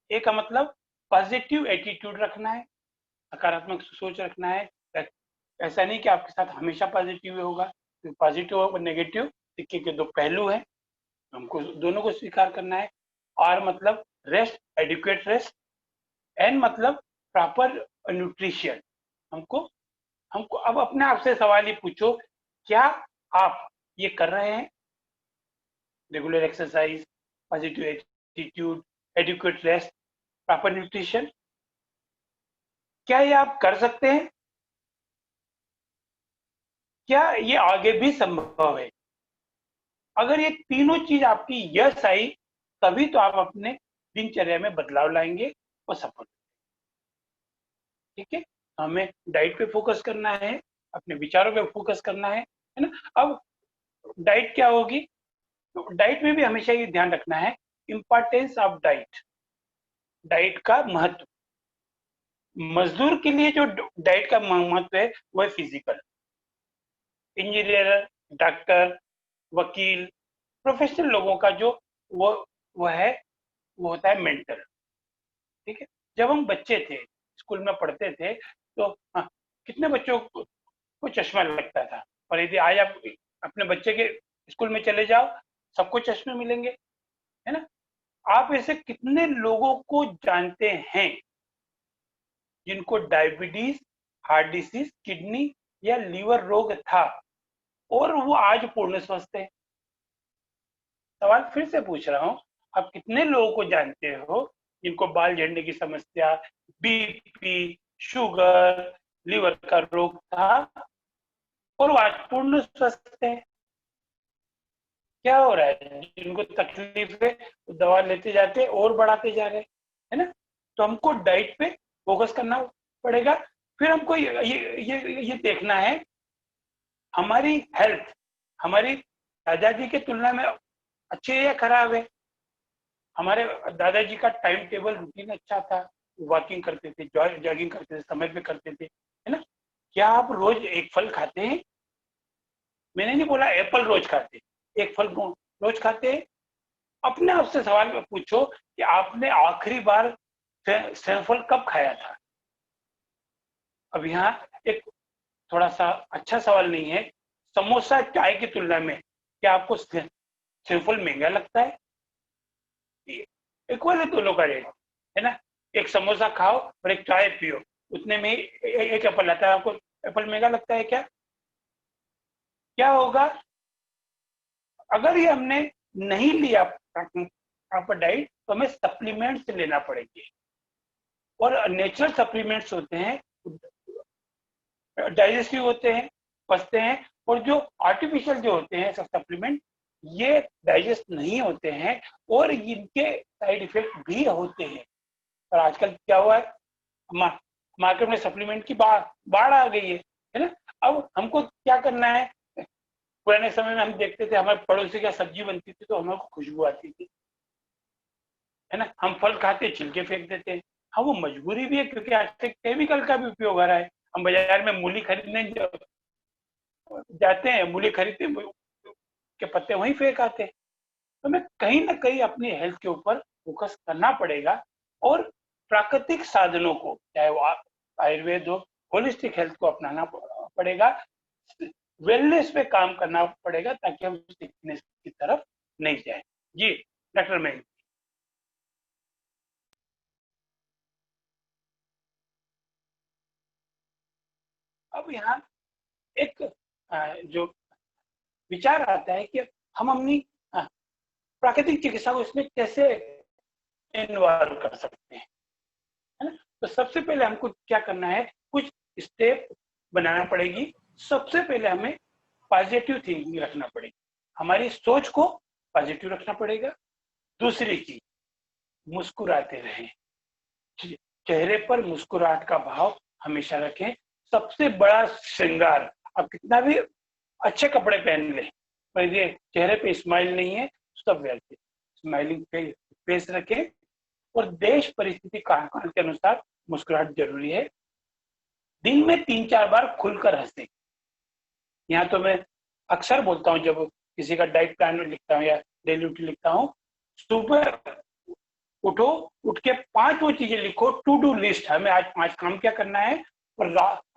ए का मतलब पॉजिटिव एटीट्यूड रखना है, सकारात्मक सोच रखना है। ऐसा नहीं कि आपके साथ हमेशा पॉजिटिव होगा, तो पॉजिटिव और नेगेटिव सिक्के के 2 पहलू हैं, हमको दोनों को स्वीकार करना है। आर मतलब रेस्ट, एडिक्वेट रेस्ट। एन मतलब प्रॉपर न्यूट्रिशन। हमको हमको अब अपने आप से सवाल ही पूछो, क्या आप ये कर रहे हैं, regular exercise, positive attitude, adequate rest, proper nutrition, क्या ये आप कर सकते हैं? क्या ये आगे भी संभव है? अगर ये तीनों चीज आपकी यस आई, तभी तो आप अपने दिनचर्या में बदलाव लाएंगे और सफल। ठीक है, हमें डाइट पे फोकस करना है, अपने विचारों पे फोकस करना है ना। अब डाइट क्या होगी, तो डाइट में भी हमेशा ये ध्यान रखना है, इंपॉर्टेंस ऑफ डाइट, डाइट का महत्व। मजदूर के लिए जो डाइट का महत्व है वो है फिजिकल, इंजीनियर, डॉक्टर, वकील, प्रोफेशनल लोगों का जो वो है, वो होता है मेंटल। ठीक है, जब हम बच्चे थे, स्कूल में पढ़ते थे, तो कितने बच्चों को चश्मा लगता था, और यदि आज आप अपने बच्चे के स्कूल में चले जाओ, सबको चश्मे मिलेंगे, है ना। आप ऐसे कितने लोगों को जानते हैं जिनको डायबिटीज, हार्ट डिसीज, किडनी या लीवर रोग था, और वो आज पूर्ण स्वस्थ है। सवाल फिर से पूछ रहा हूँ, आप कितने लोगों को जानते हो जिनको बाल झड़ने की समस्या, बीपी, शुगर, लीवर का रोग था और वो आज पूर्ण स्वस्थ है? क्या हो रहा है? जिनको तकलीफ है वो दवा लेते जाते और बढ़ाते जा रहे हैं, है ना? तो हमको डाइट पे फोकस करना पड़ेगा। फिर हमको ये देखना है हमारी हेल्थ हमारी दादाजी के तुलना में अच्छी है या खराब है। हमारे दादाजी का टाइम टेबल रूटीन अच्छा था, वॉकिंग करते थे, जॉगिंग करते थे, समय पे करते थे, है ना? क्या आप रोज एक फल खाते हैं? मैंने नहीं बोला एप्पल रोज खाते, एक फल रोज खाते हैं। अपने आप से सवाल में पूछो कि आपने आखिरी बार सेवफल कब खाया था? अब यहाँ एक थोड़ा सा अच्छा सवाल नहीं है, समोसा चाय की तुलना में क्या आपको सेवफल महंगा लगता है? इक्वल है दोनों का रेट, है ना? एक समोसा खाओ और एक चाय पियो, उतने में एक एप्पल आता है। आपको एप्पल महंगा लगता है क्या? क्या होगा अगर ये हमने नहीं लिया प्रॉपर डाइट, तो हमें सप्लीमेंट्स लेना पड़ेंगे। और नेचुरल सप्लीमेंट्स होते हैं, डाइजेस्टिव होते हैं, पचते हैं। और जो आर्टिफिशियल जो होते हैं सप्लीमेंट, ये डाइजेस्ट नहीं होते हैं और इनके साइड इफेक्ट भी होते हैं। और आजकल क्या हुआ है, मार्केट में सप्लीमेंट की बाढ़ आ गई है ना? अब हमको क्या करना है? पुराने समय में हम देखते थे हमारे पड़ोसी का सब्जी बनती थी तो हमें खुशबू आती थी, है ना? हम फल खाते छिलके फेंक देते हैं। हाँ, वो मजबूरी भी है क्योंकि आजकल केमिकल का भी उपयोग हो रहा है। हम बाजार में मूली खरीदने जाते हैं, मूली खरीदते के पत्ते वहीं फेंक आते हैं। तो हमें कहीं ना कहीं अपनी हेल्थ के ऊपर फोकस करना पड़ेगा और प्राकृतिक साधनों को, चाहे वो आयुर्वेद हो, होलिस्टिक हेल्थ को अपनाना पड़ेगा, वेलनेस पे काम करना पड़ेगा ताकि हम सिकनेस की तरफ नहीं जाए। जी डॉक्टर मैं अब यहाँ एक जो विचार आता है कि हम अपनी प्राकृतिक चिकित्सा को इसमें कैसे इन्वॉल्व कर सकते हैं, है ना? तो सबसे पहले हमको क्या करना है, कुछ स्टेप बनाना पड़ेगी। सबसे पहले हमें पॉजिटिव थिंकिंग रखना पड़ेगी, हमारी सोच को पॉजिटिव रखना पड़ेगा। दूसरी चीज, मुस्कुराते रहें, चेहरे पर मुस्कुराहट का भाव हमेशा रखें। सबसे बड़ा श्रृंगार, आप कितना भी अच्छे कपड़े पहन ले पर ये चेहरे पे स्माइल नहीं है, सब व्यर्थ है। स्माइलिंग फेस रखें और देश परिस्थिति काल के अनुसार मुस्कुराहट जरूरी है। दिन में 3-4 बार खुलकर हंसे। यहाँ तो मैं अक्सर बोलता हूँ जब किसी का डाइट प्लान लिखता हूँ या डेली रूटीन लिखता हूँ, सुबह उठो, उठ के 5 वो चीजें लिखो, टू डू लिस्ट, हमें आज 5 काम क्या करना है। और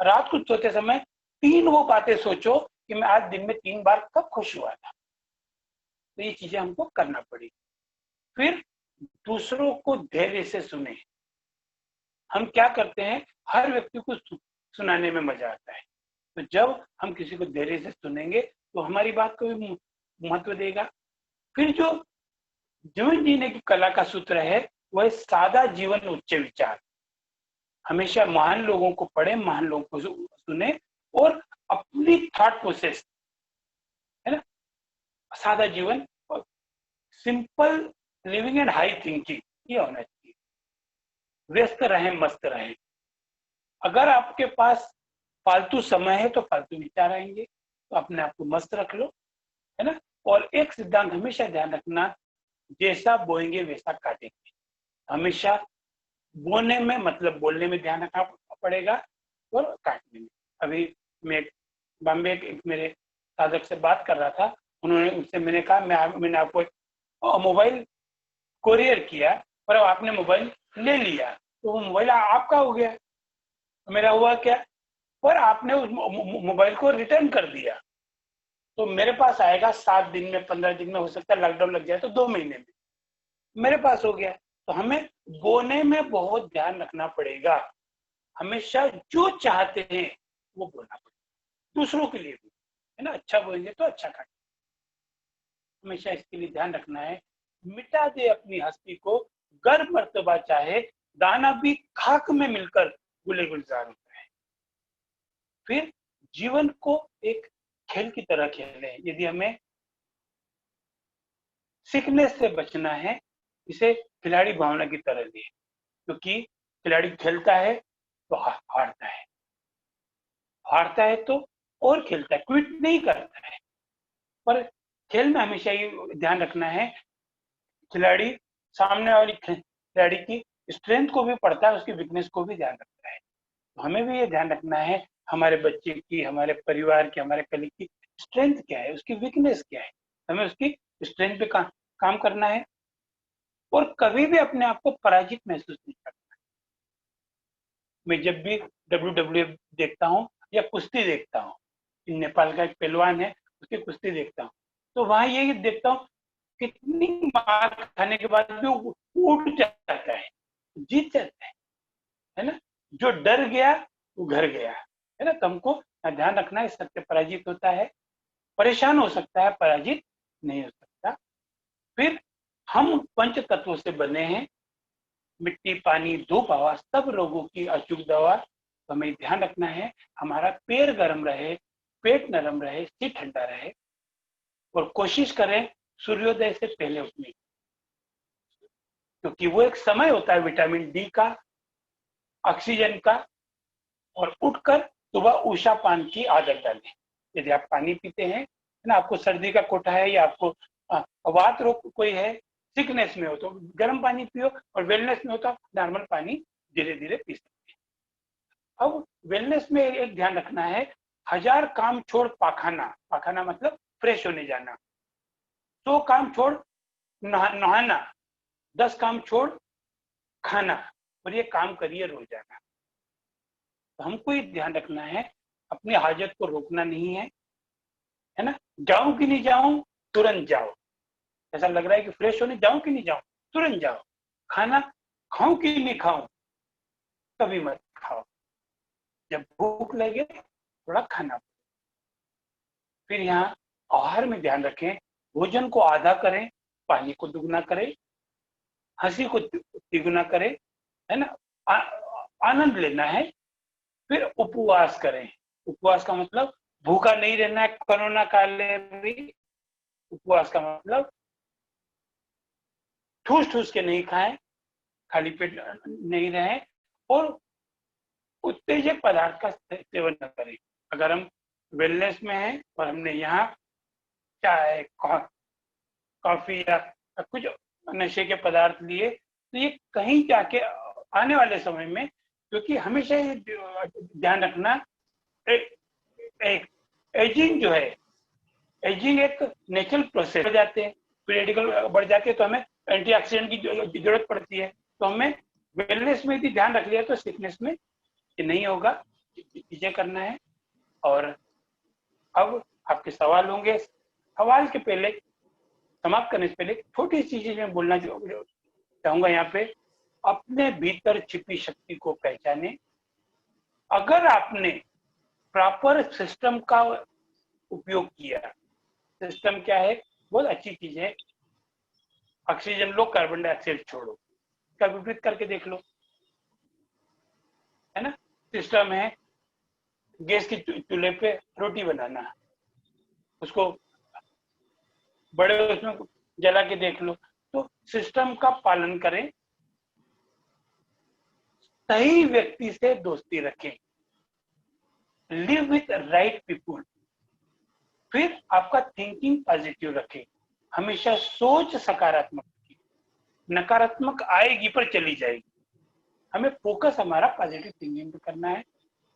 रात को सोते समय 3 वो बातें सोचो कि मैं आज दिन में 3 बार कब खुश हुआ था। तो ये चीजें हमको करना पड़ेगी। फिर दूसरों को धैर्य से सुने। हम क्या करते हैं, हर व्यक्ति को सुनाने में मजा आता है, तो जब हम किसी को धैर्य से सुनेंगे तो हमारी बात को भी महत्व देगा। फिर जो जीवन जीने की कला का सूत्र है वह सादा जीवन उच्च विचार। हमेशा महान लोगों को पढ़े, महान लोगों को सुने और अपनी थॉट प्रोसेस, है ना, सादा जीवन, simple living and high thinking, ये होना चाहिए। व्यस्त रहें, मस्त रहें। अगर आपके पास फालतू समय है तो फालतू विचार आएंगे, तो अपने आप को मस्त रख लो, है ना? और एक सिद्धांत हमेशा ध्यान रखना, जैसा बोएंगे वैसा काटेंगे। हमेशा बोने में मतलब बोलने में ध्यान रखना पड़ेगा और काटने में। अभी मैं बॉम्बे एक मेरे साधक से बात कर रहा था, उन्होंने उनसे मैंने कहा मैंने आपको मोबाइल कोरियर किया पर आपने मोबाइल ले लिया, तो वो मोबाइल आपका हो गया, तो मेरा हुआ क्या? पर आपने उस मोबाइल को रिटर्न कर दिया, तो मेरे पास आएगा 7 दिन में, 15 दिन में, हो सकता है लॉकडाउन लग जाए तो 2 महीने में मेरे पास हो गया। तो हमें बोने में बहुत ध्यान रखना पड़ेगा। हमेशा जो चाहते हैं वो बोलना पड़ेगा, दूसरों के लिए भी, है ना, अच्छा बोलेंगे तो अच्छा खाएंगे। हमेशा इसके लिए ध्यान रखना है, मिटा दे अपनी हस्ती को, गर्व मर्तबा चाहे, दाना भी खाक में मिलकर गुले गुलजार होता है। फिर जीवन को एक खेल की तरह खेलें। यदि हमें सीखने से बचना है, इसे खिलाड़ी भावना की तरह ले, क्योंकि खिलाड़ी खेलता है तो हारता है, हारता है तो और खेलता है, क्विट नहीं करता है। पर खेल में हमेशा ये ध्यान रखना है, खिलाड़ी सामने वाली खिलाड़ी की स्ट्रेंथ को भी पढ़ता है, उसकी वीकनेस को भी ध्यान रखता है। तो हमें भी ये ध्यान रखना है, हमारे बच्चे की, हमारे परिवार की, हमारे कलीग की स्ट्रेंथ क्या है, उसकी वीकनेस क्या है, हमें उसकी स्ट्रेंथ पे काम करना है और कभी भी अपने आप को पराजित महसूस नहीं करना। मैं जब भी WWF देखता हूँ या कुश्ती देखता हूँ, नेपाल का एक पहलवान है, उसकी कुश्ती देखता हूँ, तो वहां ये देखता हूँ कितनी मार खाने के बाद भी वो उठ जाता है, जीत जाता है ना। जो डर गया वो घर गया, है ना। तो हमको ध्यान रखना है, सत्य पराजित होता है, परेशान हो सकता है, पराजित नहीं हो सकता। फिर हम पंच तत्वों से बने हैं, मिट्टी, पानी, धूप, हवा, सब रोगों की अचूक दवा। तो हमें ध्यान रखना है, हमारा पैर गर्म रहे, पेट नरम रहे, सिर ठंडा रहे, और कोशिश करें सूर्योदय से पहले उठने की, क्योंकि वो एक समय होता है विटामिन डी का, ऑक्सीजन का। और उठकर सुबह उषा पान की आदत डालें। यदि आप पानी पीते हैं ना, आपको सर्दी का कोटा है या आपको वात रोग कोई है, सिकनेस में हो तो गर्म पानी पियो, और वेलनेस में हो तो नॉर्मल पानी धीरे धीरे पी सकते हैं। अब वेलनेस में एक ध्यान रखना है, 1000 काम छोड़ पाखाना, पाखाना मतलब फ्रेश होने जाना, 100 काम छोड़ नहाना, 10 काम छोड़ खाना, और ये काम करिए रोजाना। तो हमको ये ध्यान रखना है, अपनी हाजत को रोकना नहीं है, है ना। जाऊं कि नहीं जाऊं, तुरंत जाओ। ऐसा लग रहा है कि फ्रेश होने जाऊं कि नहीं जाऊं, तुरंत जाओ। खाना खाऊं कि नहीं खाऊं, कभी मत खाओ, जब भूख लगे थोड़ा खाना। फिर यहाँ आहार में ध्यान रखें, भोजन को आधा करें, पानी को दुगना करें, हंसी को तिगुना करें, है ना। आनंद लेना है। फिर उपवास करें। उपवास का मतलब भूखा नहीं रहना है, कोरोना काल में भी। उपवास का मतलब ठूस ठूस के नहीं खाएं, खाली पेट नहीं रहें, और उत्तेजक पदार्थ का सेवन न करें। अगर हम वेलनेस में हैं और हमने यहाँ चाय, कॉफी या कुछ नशे के पदार्थ लिए, तो ये कहीं जाके आने वाले समय में, क्योंकि हमेशा ये ध्यान रखना, एक एजिंग जो है, एजिंग एक नेचुरल प्रोसेस हो जाते हैं, पीरियडिकल बढ़ जाते हैं, तो हमें एंटीऑक्सीडेंट की जरूरत पड़ती है। तो हमें वेलनेस में यदि ध्यान रख लिया तो सिकनेस में ये नहीं होगा, चीजें करना है। और अब आपके सवाल होंगे, सवाल के पहले, समाप्त करने से पहले छोटी सी चीज मैं बोलना चाहूंगा यहाँ पे, अपने भीतर छिपी शक्ति को पहचाने। अगर आपने प्रॉपर सिस्टम का उपयोग किया, सिस्टम क्या है, बहुत अच्छी चीज है, ऑक्सीजन लो, कार्बन डाइऑक्साइड छोड़ो, इसका विपरीत करके देख लो, है ना। सिस्टम है गैस की चूल्हे पे रोटी बनाना, उसको बड़े उसमें जला के देख लो। तो सिस्टम का पालन करें, सही व्यक्ति से दोस्ती रखें, लिव विथ राइट पीपुल। फिर आपका थिंकिंग पॉजिटिव रखें, हमेशा सोच सकारात्मक रखें, नकारात्मक आएगी पर चली जाएगी, हमें फोकस हमारा पॉजिटिव थिंकिंग पे करना है।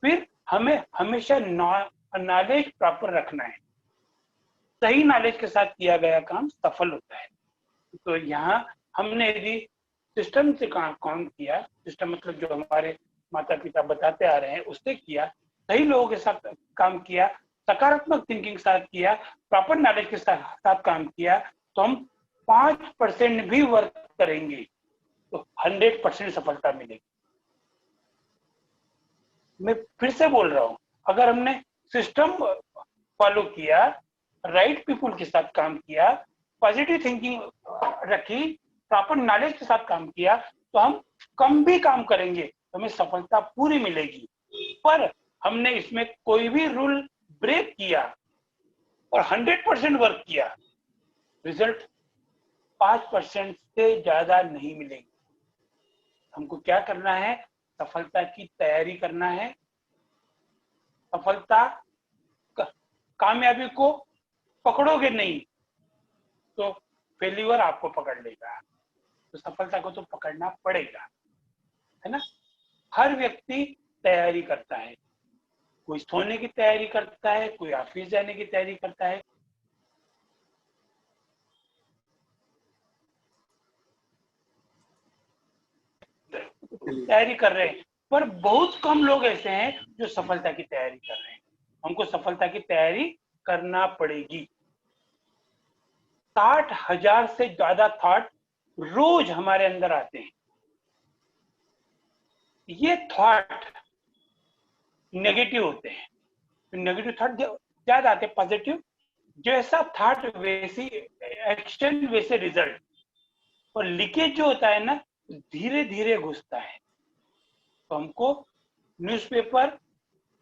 फिर हमें हमेशा नॉलेज प्रॉपर रखना है, सही नॉलेज के साथ किया गया काम सफल होता है। तो यहाँ हमने यदि सिस्टम से काम किया, सिस्टम मतलब जो हमारे माता पिता बताते आ रहे हैं उससे किया, सही लोगों के साथ काम किया, सकारात्मक थिंकिंग के साथ किया, प्रॉपर नॉलेज के साथ काम किया, तो हम 5% भी वर्क करेंगे तो 100% सफलता मिलेगी। मैं फिर से बोल रहा हूँ, अगर हमने सिस्टम फॉलो किया, राइट पीपुल के साथ काम किया, पॉजिटिव थिंकिंग रखी, प्रॉपर नॉलेज के साथ काम किया, तो हम कम भी काम करेंगे तो हमें सफलता पूरी मिलेगी। पर हमने इसमें कोई भी रूल ब्रेक किया और 100% वर्क किया, रिजल्ट 5% से ज्यादा नहीं मिलेगी। हमको क्या करना है? सफलता की तैयारी करना है। सफलता कामयाबी को पकड़ोगे नहीं तो फेल्यूर आपको पकड़ लेगा, तो सफलता को तो पकड़ना पड़ेगा, है ना। हर व्यक्ति तैयारी करता है, कोई सोने की तैयारी करता है, कोई ऑफिस जाने की तैयारी करता है, तैयारी कर रहे हैं, पर बहुत कम लोग ऐसे हैं जो सफलता की तैयारी कर रहे हैं। हमको सफलता की तैयारी करना पड़ेगी। 60,000 से ज्यादा थॉट रोज हमारे अंदर आते हैं। ये थॉट नेगेटिव होते हैं, नेगेटिव थॉट ज्यादा आते हैं। पॉजिटिव जैसा थॉट वैसी एक्शन वैसे रिजल्ट। और लीकेज जो होता है ना, धीरे धीरे घुसता है। तो हमको न्यूज़पेपर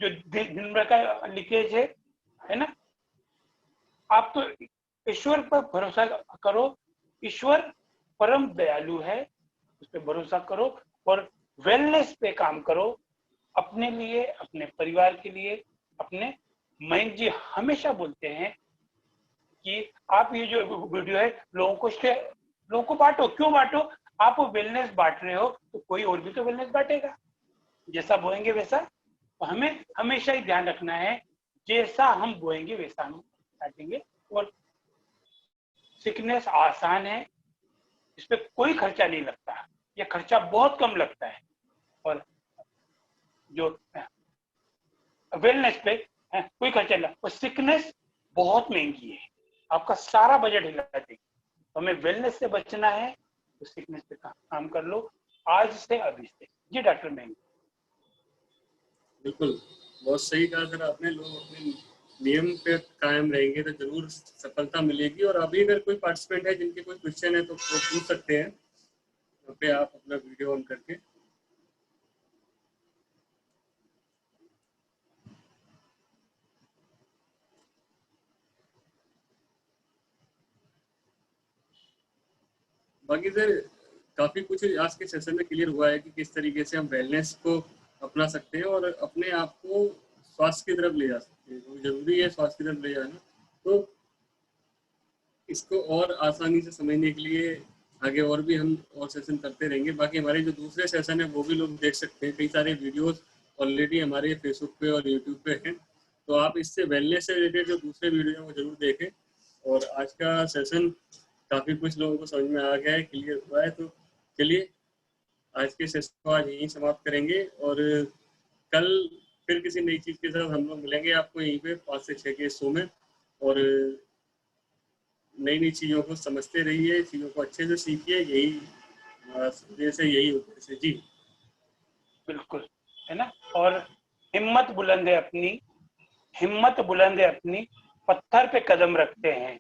जो दिन भर का लीकेज है ना, आप तो ईश्वर पर भरोसा करो, ईश्वर परम दयालु है, उस पर भरोसा करो और वेलनेस पे काम करो, अपने लिए, अपने परिवार के लिए। अपने मयंक जी हमेशा बोलते हैं कि आप ये जो वीडियो है लोगों को बांटो। क्यों बांटो? आप वेलनेस बांट रहे हो तो कोई और भी तो वेलनेस बांटेगा। जैसा बोएंगे वैसा। तो हमें हमेशा ही ध्यान रखना है, जैसा हम बोएंगे वैसा हम काटेंगे। और सीखनेस आसान है, इस पे कोई खर्चा नहीं लगता, या खर्चा बहुत कम लगता है। और जो वेलनेस पे कोई खर्चा नहीं, और सीखनेस बहुत महंगी है, आपका सारा बजट हिला देगी। तो हमें वेलनेस से बचना है, तो सीखनेस पे काम कर लो आज से, अभी से। जी डॉक्टर महंगी। बिल्कुल, बहुत सही कहा सर आपने। लोग अपने नियम पे कायम रहेंगे तो जरूर सफलता मिलेगी। और अभी अगर कोई पार्टिसिपेंट है जिनके कोई क्वेश्चन है तो वो पूछ सकते हैं, वहाँ पे आप अपना वीडियो ऑन करके। बाकी सर काफी कुछ आज के सेशन में क्लियर हुआ है कि किस तरीके से हम वेलनेस को अपना सकते हैं और अपने आप को स्वास्थ्य की तरफ ले जा सकते हैं। तो जरूरी है स्वास्थ्य की तरफ ले जाना। तो इसको और आसानी से समझने के लिए आगे और भी हम और सेशन करते रहेंगे। बाकी हमारे जो दूसरे सेशन है वो भी लोग देख सकते हैं। कई सारे वीडियोस ऑलरेडी हमारे फेसबुक पे और यूट्यूब पे हैं, तो आप इससे वेलनेस से रिलेटेड जो दूसरे वीडियो हैं वो जरूर देखें। और आज का सेशन काफ़ी कुछ लोगों को समझ में आ गया है, क्लियर हुआ है। तो चलिए आज के सेशन को आज यहीं समाप्त करेंगे और कल फिर किसी नई चीज़ के साथ हम लोग मिलेंगे आपको यहीं पे 5 से 6 के शो में। और नई नई चीज़ों को समझते रहिए, चीज़ों को अच्छे से सीखिए। यही जैसे यही उद्देश्य। जी बिल्कुल, है ना। और हिम्मत बुलंद है अपनी, हिम्मत बुलंद है अपनी, पत्थर पे कदम रखते हैं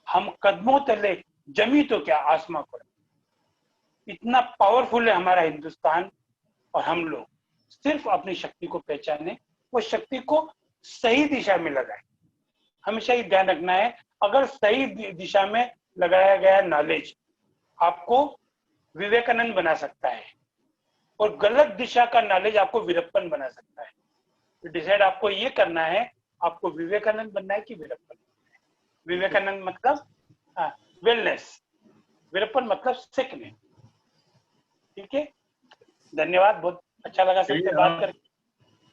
हम, कदमों तले जमी तो क्या आसमां पर। इतना पावरफुल है हमारा हिंदुस्तान, और हम लोग सिर्फ अपनी शक्ति को पहचाने, वो शक्ति को सही दिशा में लगाए। हमेशा ही ध्यान रखना है, अगर सही दिशा में लगाया गया नॉलेज आपको विवेकानंद बना सकता है, और गलत दिशा का नॉलेज आपको वीरप्पन बना सकता है। तो डिसाइड आपको ये करना है, आपको विवेकानंद बनना है कि वीरप्पन। विवेकानंद मतलब वेलनेस, वीरप्पन मतलब सीखने। ठीक है, धन्यवाद, बहुत अच्छा लगा सबसे बात करके।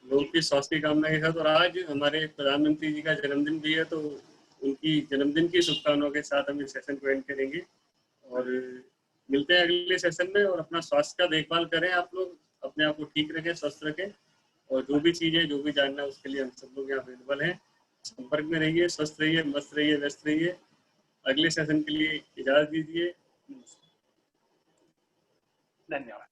लोगों की स्वास्थ्य की कामना के साथ। और आज हमारे प्रधानमंत्री जी का जन्मदिन भी है, तो उनकी जन्मदिन की शुभकामनाओं के साथ हम इस सेशन को एंड करेंगे और मिलते हैं अगले सेशन में। और अपना स्वास्थ्य का देखभाल करें, आप लोग अपने आप को ठीक रखें, स्वस्थ रखें। और जो भी चीज़ें जो भी जानना है उसके लिए हम सब लोग यहाँ अवेलेबल हैं। संपर्क में रहिए, स्वस्थ रहिए, मस्त रहिए, व्यस्त रहिए। अगले सेशन के लिए इजाज़त दीजिए। धन्यवाद।